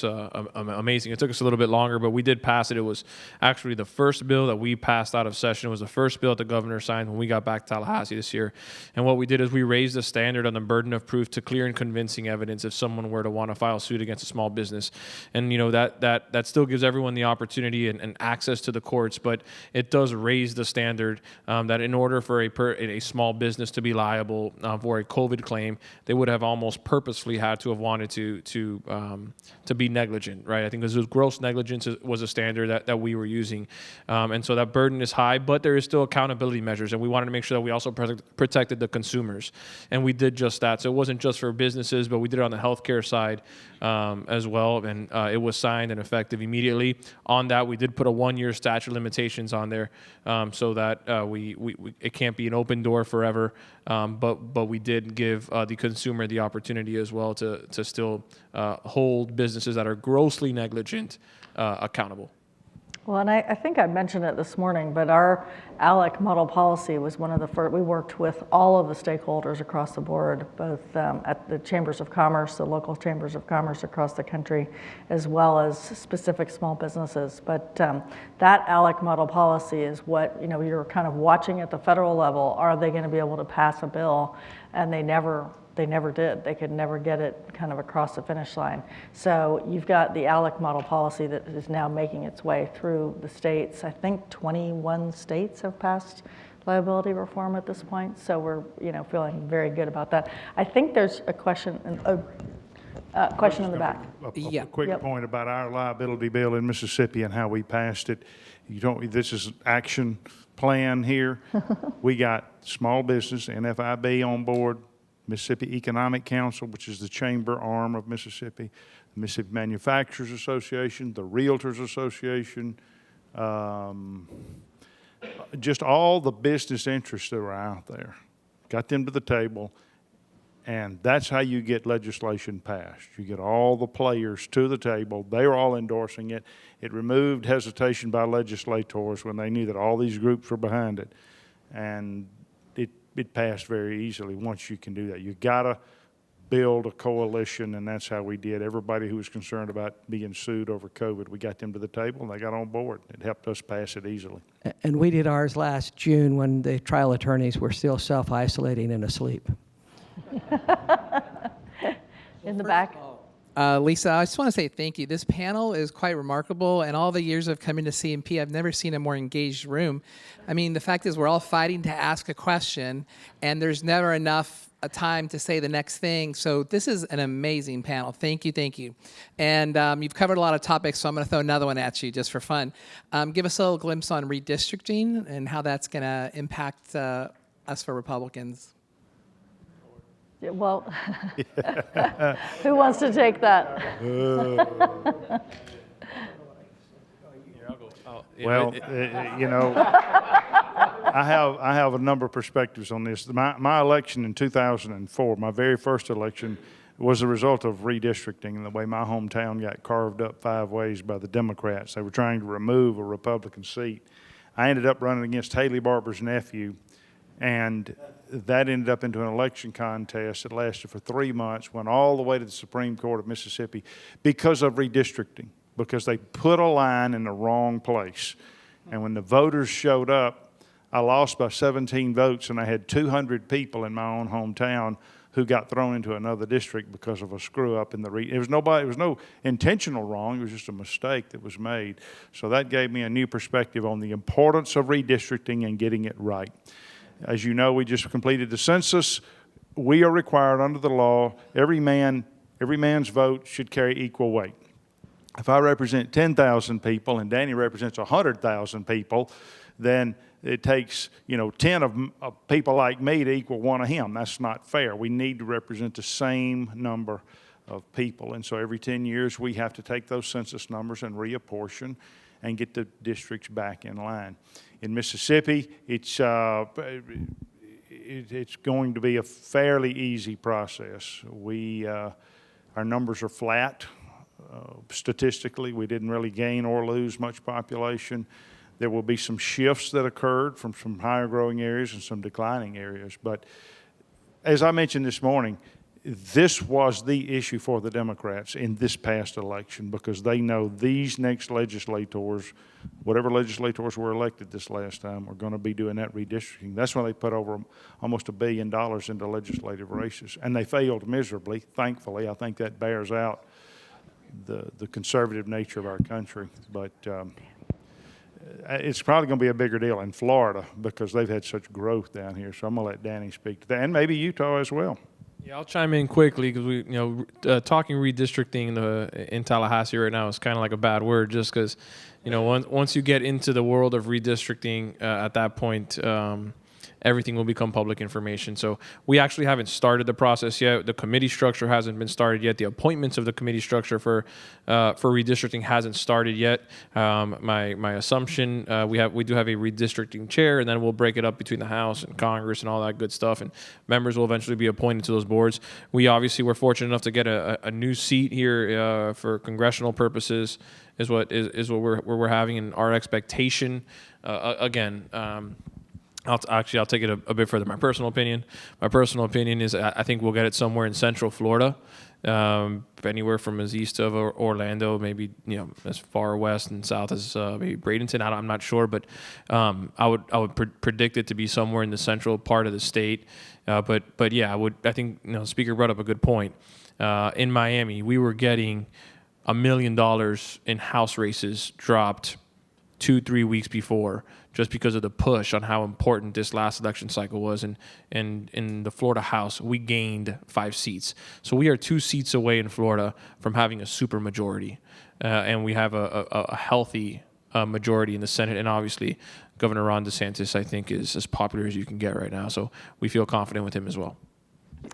S7: amazing. It took us a little bit longer, but we did pass it. It was actually the first bill that we passed out of session. It was the first bill that the governor signed when we got back to Tallahassee this year. And what we did is we raised the standard on the burden of proof to clear and convincing evidence if someone were to want to file suit against a small business. And that still gives everyone the opportunity and access to the courts, but it does raise the standard that in order for a small business to be liable for a COVID claim, they would have almost purposefully had to have wanted to be negligent, right? I think this was gross negligence was a standard that we were using. And so that burden is high, but there is still accountability measures. And we wanted to make sure that we also protected the consumers. And we did just that. So it wasn't just for businesses, but we did it on the healthcare side as well. And it was signed and effective immediately. On that, we did put a 1-year statute of limitations on there so that it can't be an open door forever. But we did give the consumer the opportunity as well to still hold businesses that are grossly negligent accountable.
S1: Well, and I think I mentioned it this morning, but our ALEC model policy was one of the first. We worked with all of the stakeholders across the board, both at the chambers of commerce, the local chambers of commerce across the country, as well as specific small businesses. But that ALEC model policy is what, you're kind of watching at the federal level. Are they going to be able to pass a bill? And they never did. They could never get it kind of across the finish line. So you've got the ALEC model policy that is now making its way through the states. I think 21 states have passed liability reform at this point. So we're feeling very good about that. I think there's a question, question in the back.
S8: A quick point about our liability bill in Mississippi and how we passed it. This is action plan here. We got small business, NFIB on board, Mississippi Economic Council, which is the chamber arm of Mississippi, the Mississippi Manufacturers Association, the Realtors Association, just all the business interests that were out there. Got them to the table, and that's how you get legislation passed. You get all the players to the table. They were all endorsing it. It removed hesitation by legislators when they knew that all these groups were behind it, and it passed very easily once you can do that. You gotta build a coalition, and that's how we did. Everybody who was concerned about being sued over COVID, we got them to the table and they got on board. It helped us pass it easily.
S3: And we did ours last June when the trial attorneys were still self-isolating and asleep.
S1: In the back.
S13: Lisa, I just want to say thank you. This panel is quite remarkable, and all the years of coming to CMP, I've never seen a more engaged room. I mean, the fact is we're all fighting to ask a question, and there's never enough time to say the next thing. So this is an amazing panel. Thank you, thank you. And you've covered a lot of topics, so I'm going to throw another one at you just for fun. Give us a little glimpse on redistricting and how that's going to impact us for Republicans.
S1: Yeah, well, who wants to take that?
S8: Well, I have a number of perspectives on this. My election in 2004, my very first election, was a result of redistricting and the way my hometown got carved up 5 ways by the Democrats. They were trying to remove a Republican seat. I ended up running against Haley Barbour's nephew, and that ended up into an election contest that lasted for 3 months, went all the way to the Supreme Court of Mississippi because of redistricting, because they put a line in the wrong place. And when the voters showed up, I lost by 17 votes, and I had 200 people in my own hometown who got thrown into another district because of a screw up in the it was no intentional wrong, it was just a mistake that was made. So that gave me a new perspective on the importance of redistricting and getting it right. As you know, we just completed the census. We are required under the law, every man's vote should carry equal weight. If I represent 10,000 people and Danny represents 100,000 people, then it takes 10 of people like me to equal one of him. That's not fair. We need to represent the same number of people. And so every 10 years we have to take those census numbers and reapportion and get the districts back in line. In Mississippi, it's going to be a fairly easy process. Our numbers are flat. Statistically, we didn't really gain or lose much population. There will be some shifts that occurred from some higher growing areas and some declining areas. But as I mentioned this morning, this was the issue for the Democrats in this past election because they know these next legislators, whatever legislators were elected this last time, are going to be doing that redistricting. That's why they put over almost $1 billion into legislative races. And they failed miserably, thankfully. I think that bears out the conservative nature of our country. But it's probably going to be a bigger deal in Florida because they've had such growth down here. So I'm going to let Danny speak to that, and maybe Utah as well.
S7: Yeah, I'll chime in quickly because talking redistricting in Tallahassee right now is kind of like a bad word, just because, once you get into the world of redistricting at that point, everything will become public information. So we actually haven't started the process yet. The committee structure hasn't been started yet. The appointments of the committee structure for redistricting hasn't started yet. My assumption, we do have a redistricting chair, and then we'll break it up between the House and Congress and all that good stuff, and members will eventually be appointed to those boards. We obviously were fortunate enough to get a new seat here for congressional purposes, is what we're having, and our expectation. Again, I'll take it a bit further. My personal opinion is I think we'll get it somewhere in Central Florida, anywhere from as east of Orlando, maybe as far west and south as maybe Bradenton. I'm not sure, but I would predict it to be somewhere in the central part of the state. But yeah, I think the speaker brought up a good point. In Miami, we were getting $1 million in House races dropped 2-3 weeks before, just because of the push on how important this last election cycle was. And in the Florida House, we gained 5 seats. So we are 2 seats away in Florida from having a super majority. And we have a healthy majority in the Senate. And obviously, Governor Ron DeSantis, I think, is as popular as you can get right now. So we feel confident with him as well.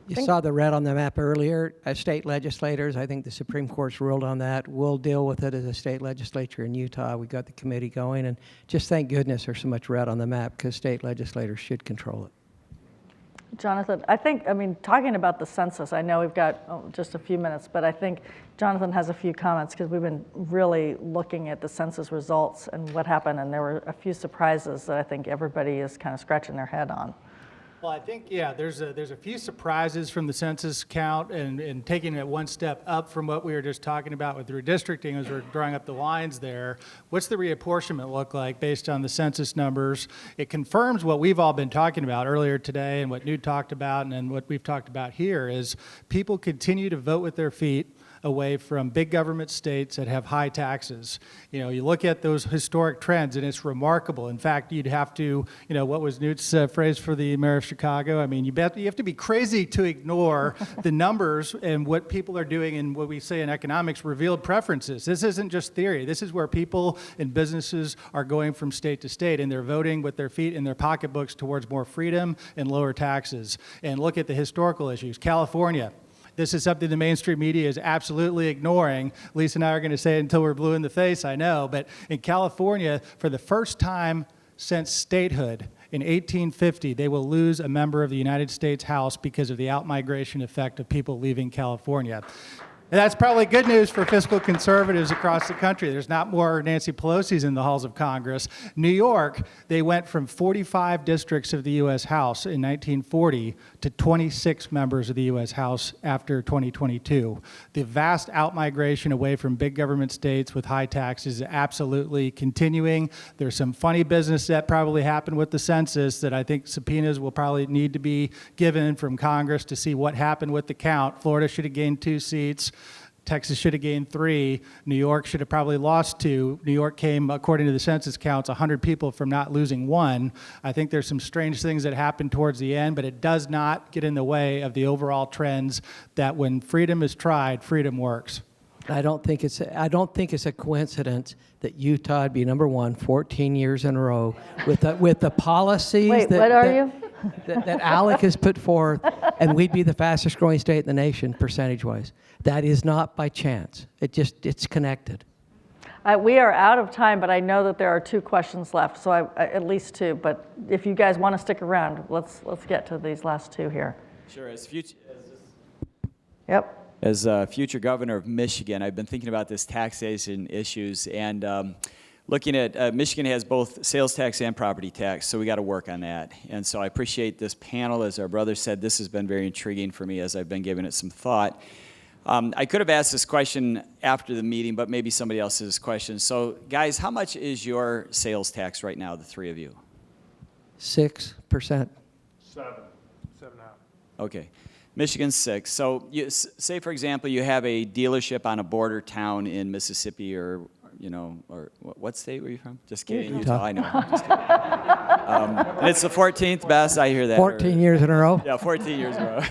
S3: You saw the red on the map earlier. As state legislators, I think the Supreme Court's ruled on that. We'll deal with it as a state legislature in Utah. We got the committee going, and just thank goodness there's so much red on the map, because state legislators should control it.
S1: Jonathan, talking about the census, I know we've got just a few minutes, but I think Jonathan has a few comments, because we've been really looking at the census results and what happened, and there were a few surprises that I think everybody is kind of scratching their head on.
S2: Well, I think, there's a few surprises from the census count, and taking it one step up from what we were just talking about with redistricting as we're drawing up the lines there. What's the reapportionment look like based on the census numbers? It confirms what we've all been talking about earlier today, and what Newt talked about, and then what we've talked about here is people continue to vote with their feet away from big government states that have high taxes. You look at those historic trends, and it's remarkable. In fact, you'd have to, what was Newt's phrase for the mayor of Chicago? You have to be crazy to ignore the numbers and what people are doing, and what we say in economics, revealed preferences. This isn't just theory. This is where people and businesses are going from state to state, and they're voting with their feet in their pocketbooks towards more freedom and lower taxes. And look at the historical issues. California. This is something the mainstream media is absolutely ignoring. Lisa and I are going to say it until we're blue in the face, I know. But in California, for the first time since statehood, in 1850, they will lose a member of the United States House because of the outmigration effect of people leaving California. And that's probably good news for fiscal conservatives across the country. There's not more Nancy Pelosi's in the halls of Congress. New York, they went from 45 districts of the U.S. House in 1940 to 26 members of the U.S. House after 2022. The vast outmigration away from big government states with high taxes is absolutely continuing. There's some funny business that probably happened with the census that I think subpoenas will probably need to be given from Congress to see what happened with the count. Florida should have gained 2 seats. Texas should have gained 3. New York should have probably lost 2. New York came, according to the census counts, 100 people from not losing 1. I think there's some strange things that happened towards the end, but it does not get in the way of the overall trends that when freedom is tried, freedom works.
S3: I don't think it's a coincidence that Utah would be number 1 14 years in a row with the policies
S1: Wait,
S3: that,
S1: what are you?
S3: that ALEC has put forth, and we'd be the fastest growing state in the nation percentage-wise. That is not by chance. It's connected.
S1: We are out of time, but I know that there are 2 questions left, so at least 2. But if you guys want to stick around, let's get to these last 2 here.
S14: Sure. As future governor of Michigan, I've been thinking about this taxation issues, and looking at Michigan has both sales tax and property tax, so we got to work on that. And so I appreciate this panel. As our brother said, this has been very intriguing for me as I've been giving it some thought. I could have asked this question after the meeting, but maybe somebody else has this question. So, guys, how much is your sales tax right now, the 3 of you?
S3: 6%.
S8: 7.5.
S14: Okay. Michigan's 6. So, say, for example, you have a dealership on a border town in Mississippi or what state were you from? Just kidding. Utah. I know. Just kidding. And it's the 14th best. I hear that.
S3: 14 years in a row?
S14: Yeah, 14 years in a row.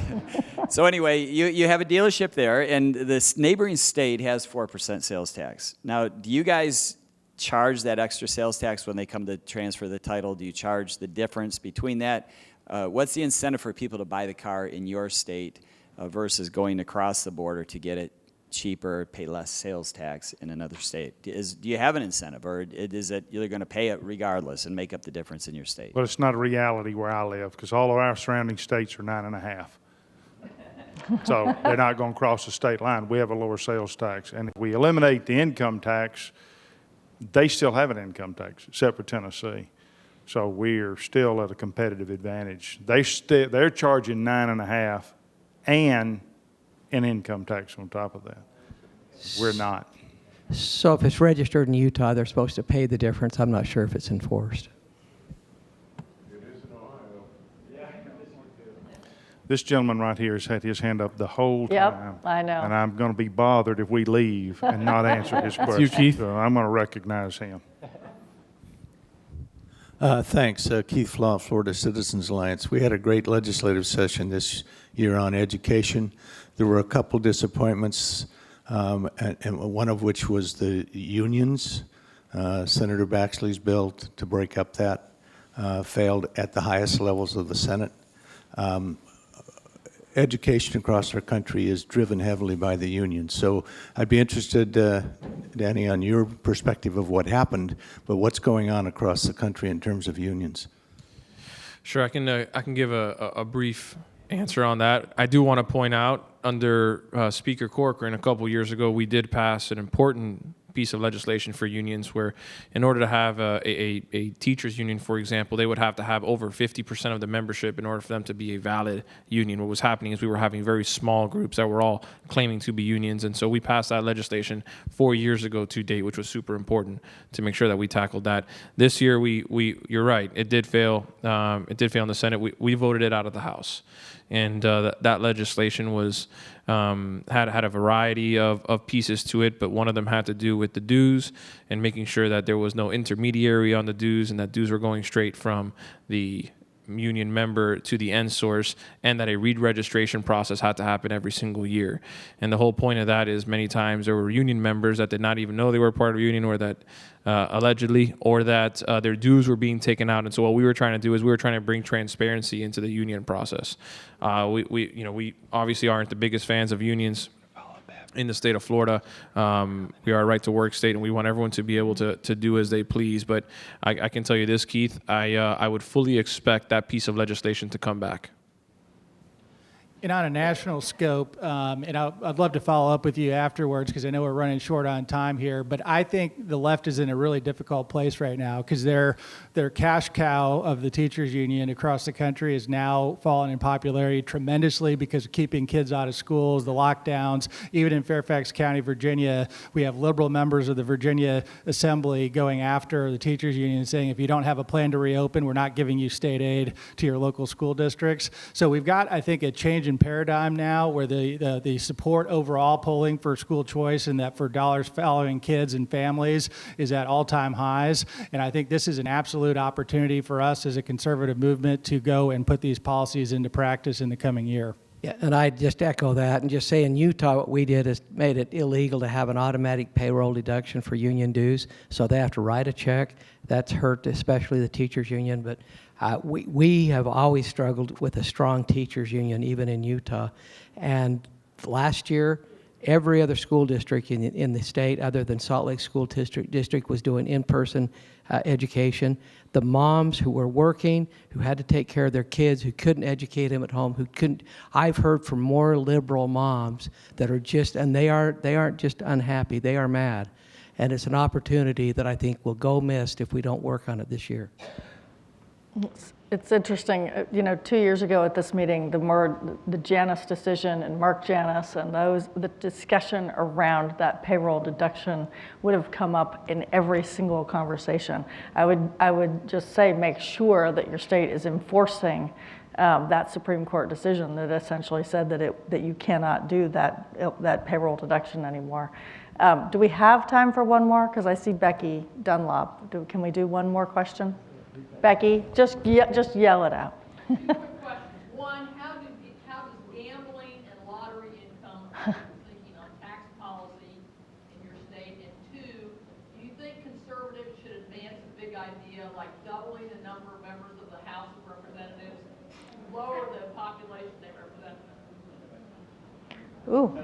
S14: So anyway, you have a dealership there, and this neighboring state has 4% sales tax. Now, do you guys charge that extra sales tax when they come to transfer the title? Do you charge the difference between that? What's the incentive for people to buy the car in your state versus going across the border to get it cheaper, pay less sales tax in another state? Do you have an incentive, or is it you're going to pay it regardless and make up the difference in your state?
S8: Well, it's not a reality where I live, because all of our surrounding states are 9.5. So they're not going to cross the state line. We have a lower sales tax. And if we eliminate the income tax, they still have an income tax, except for Tennessee. So we're still at a competitive advantage. They're charging 9.5 and an income tax on top of that. We're not.
S3: So if it's registered in Utah, they're supposed to pay the difference. I'm not sure if it's enforced.
S8: This gentleman right here has had his hand up the whole time.
S1: Yep, I know.
S8: And I'm going to be bothered if we leave and not answer his question.
S7: you, Keith.
S8: So I'm going to recognize him.
S9: Thanks. Keith Flaw, Florida Citizens Alliance. We had a great legislative session this year on education. There were a couple disappointments, and one of which was the unions. Senator Baxley's bill to break up that failed at the highest levels of the Senate. Education across our country is driven heavily by the unions. So I'd be interested, Danny, on your perspective of what happened, but what's going on across the country in terms of unions?
S7: Sure, I can give a brief answer on that. I do want to point out under Speaker Corcoran a couple years ago, we did pass an important piece of legislation for unions where in order to have a teachers union, for example, they would have to have over 50% of the membership in order for them to be a valid union. What was happening is we were having very small groups that were all claiming to be unions, and so we passed that legislation 4 years ago to date, which was super important to make sure that we tackled that. This year, you're right, it did fail. It did fail in the Senate. We voted it out of the House. And that legislation was had a variety of pieces to it, but one of them had to do with the dues and making sure that there was no intermediary on the dues and that dues were going straight from the union member to the end source, and that a re-registration process had to happen every single year. And the whole point of that is many times there were union members that did not even know they were part of a union, or that allegedly, or that their dues were being taken out. And so what we were trying to do is we were trying to bring transparency into the union process. We obviously aren't the biggest fans of unions in the state of Florida. We are a right-to-work state, and we want everyone to be able to do as they please. But I can tell you this, Keith, I would fully expect that piece of legislation to come back.
S2: And on a national scope, and I'd love to follow up with you afterwards because I know we're running short on time here, but I think the left is in a really difficult place right now because their cash cow of the teachers union across the country is now fallen in popularity tremendously because of keeping kids out of schools, the lockdowns. Even in Fairfax County, Virginia, we have liberal members of the Virginia Assembly going after the teachers union saying, if you don't have a plan to reopen, we're not giving you state aid to your local school districts. So we've got, I think, a change in paradigm now where the support overall polling for school choice and that for dollars following kids and families is at all-time highs. And I think this is an absolute opportunity for us as a conservative movement to go and put these policies into practice in the coming year.
S3: Yeah, and I just echo that and just say in Utah what we did is made it illegal to have an automatic payroll deduction for union dues, so they have to write a check. That's hurt especially the teachers union, but we have always struggled with a strong teachers union even in Utah. And last year, every other school district in the state other than Salt Lake School District was doing in-person education. The moms who were working, who had to take care of their kids, who couldn't educate them at home, who couldn't. I've heard from more liberal moms that are just, and they aren't just unhappy, they are mad. And it's an opportunity that I think will go missed if we don't work on it this year.
S1: It's interesting, 2 years ago at this meeting, the Janus decision and Mark Janus and the discussion around that payroll deduction would have come up in every single conversation. I would just say make sure that your state is enforcing that Supreme Court decision that essentially said that you cannot do that payroll deduction anymore. Do we have time for one more? Because I see Becky Dunlop. Can we do one more question? Becky, just yell it out.
S15: One, how does gambling and lottery income affect your thinking on tax policy in your state? And two, do you think conservatives
S1: Ooh,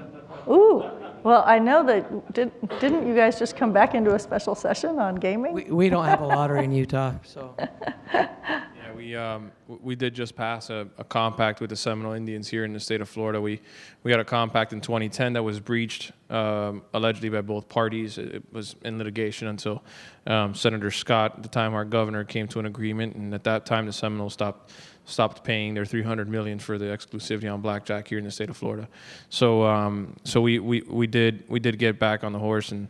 S1: ooh. Well, I know that, didn't you guys just come back into a special session on gaming?
S3: We don't have a lottery in Utah, so.
S7: Yeah, we did just pass a compact with the Seminole Indians here in the state of Florida. We got a compact in 2010 that was breached allegedly by both parties. It was in litigation until Senator Scott, at the time our governor, came to an agreement, and at that time the Seminoles stopped paying their $300 million for the exclusivity on blackjack here in the state of Florida. So we did get back on the horse, and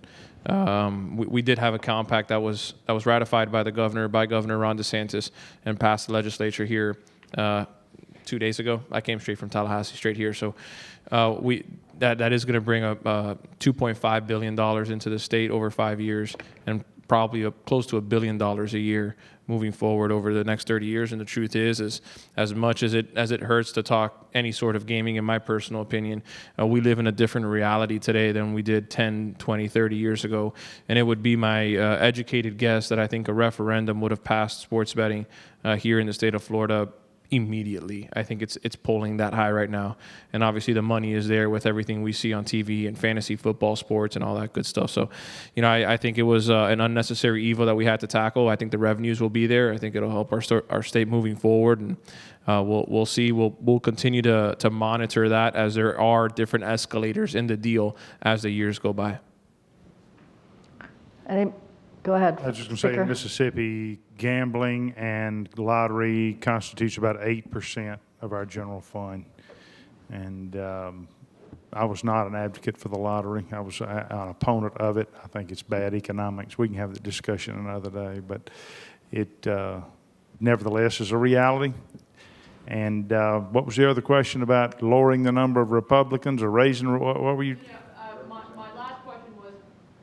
S7: we did have a compact that was ratified by Governor Ron DeSantis, and passed the legislature here 2 days ago. I came straight from Tallahassee, straight here. So that is going to bring up $2.5 billion into the state over 5 years, and probably close to $1 billion a year moving forward over the next 30 years. And the truth is as much as it hurts to talk any sort of gaming, in my personal opinion, we live in a different reality today than we did 10, 20, 30 years ago. And it would be my educated guess that I think a referendum would have passed sports betting here in the state of Florida immediately. I think it's polling that high right now, and obviously the money is there with everything we see on TV and fantasy football, sports, and all that good stuff. So, I think it was an unnecessary evil that we had to tackle. I think the revenues will be there. I think it'll help our state moving forward, and we'll see. We'll continue to monitor that, as there are different escalators in the deal as the years go by.
S1: Go ahead.
S8: I was just going to say, in Mississippi, gambling and lottery constitutes about 8% of our general fund. And I was not an advocate for the lottery. I was an opponent of it. I think it's bad economics. We can have the discussion another day, but it nevertheless is a reality. And what was the other question about lowering the number of Republicans or raising, what were you?
S15: Yeah, my last question was,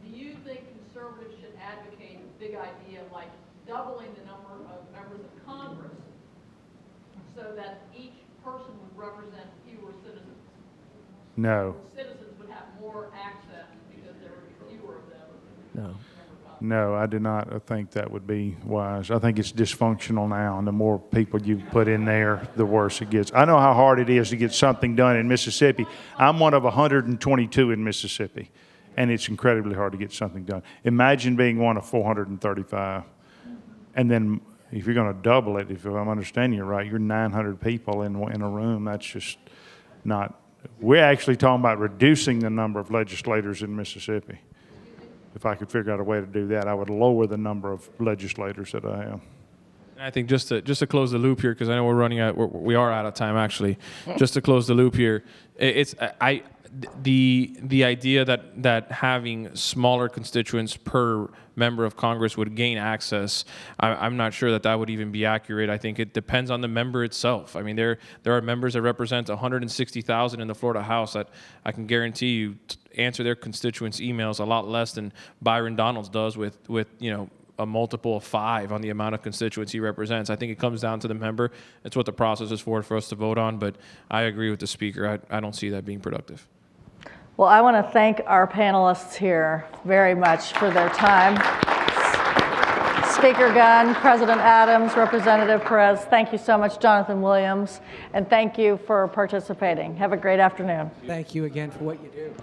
S15: do you think conservatives should advocate a big idea like doubling the number of members of Congress so that each person would represent fewer citizens?
S8: No.
S15: Citizens would have more access because there would be fewer of them.
S3: No.
S8: No, I do not think that would be wise. I think it's dysfunctional now, and the more people you put in there, the worse it gets. I know how hard it is to get something done in Mississippi. I'm one of 122 in Mississippi, and it's incredibly hard to get something done. Imagine being one of 435. And then if you're going to double it, if I'm understanding you right, you're 900 people in a room. That's just not. We're actually talking about reducing the number of legislators in Mississippi. If I could figure out a way to do that, I would lower the number of legislators that I have.
S7: I think just to close the loop here, because I know we are out of time actually. Just to close the loop here, the idea that having smaller constituents per member of Congress would gain access, I'm not sure that would even be accurate. I think it depends on the member itself. I mean, there are members that represent 160,000 in the Florida House that I can guarantee you answer their constituents' emails a lot less than Byron Donalds does with a multiple of 5 on the amount of constituents he represents. I think it comes down to the member. It's what the process is for us to vote on, but I agree with the speaker. I don't see that being productive.
S1: Well, I want to thank our panelists here very much for their time. Speaker Gunn, President Adams, Representative Perez, thank you so much, Jonathan Williams, and thank you for participating. Have a great afternoon.
S3: Thank you again for what you do.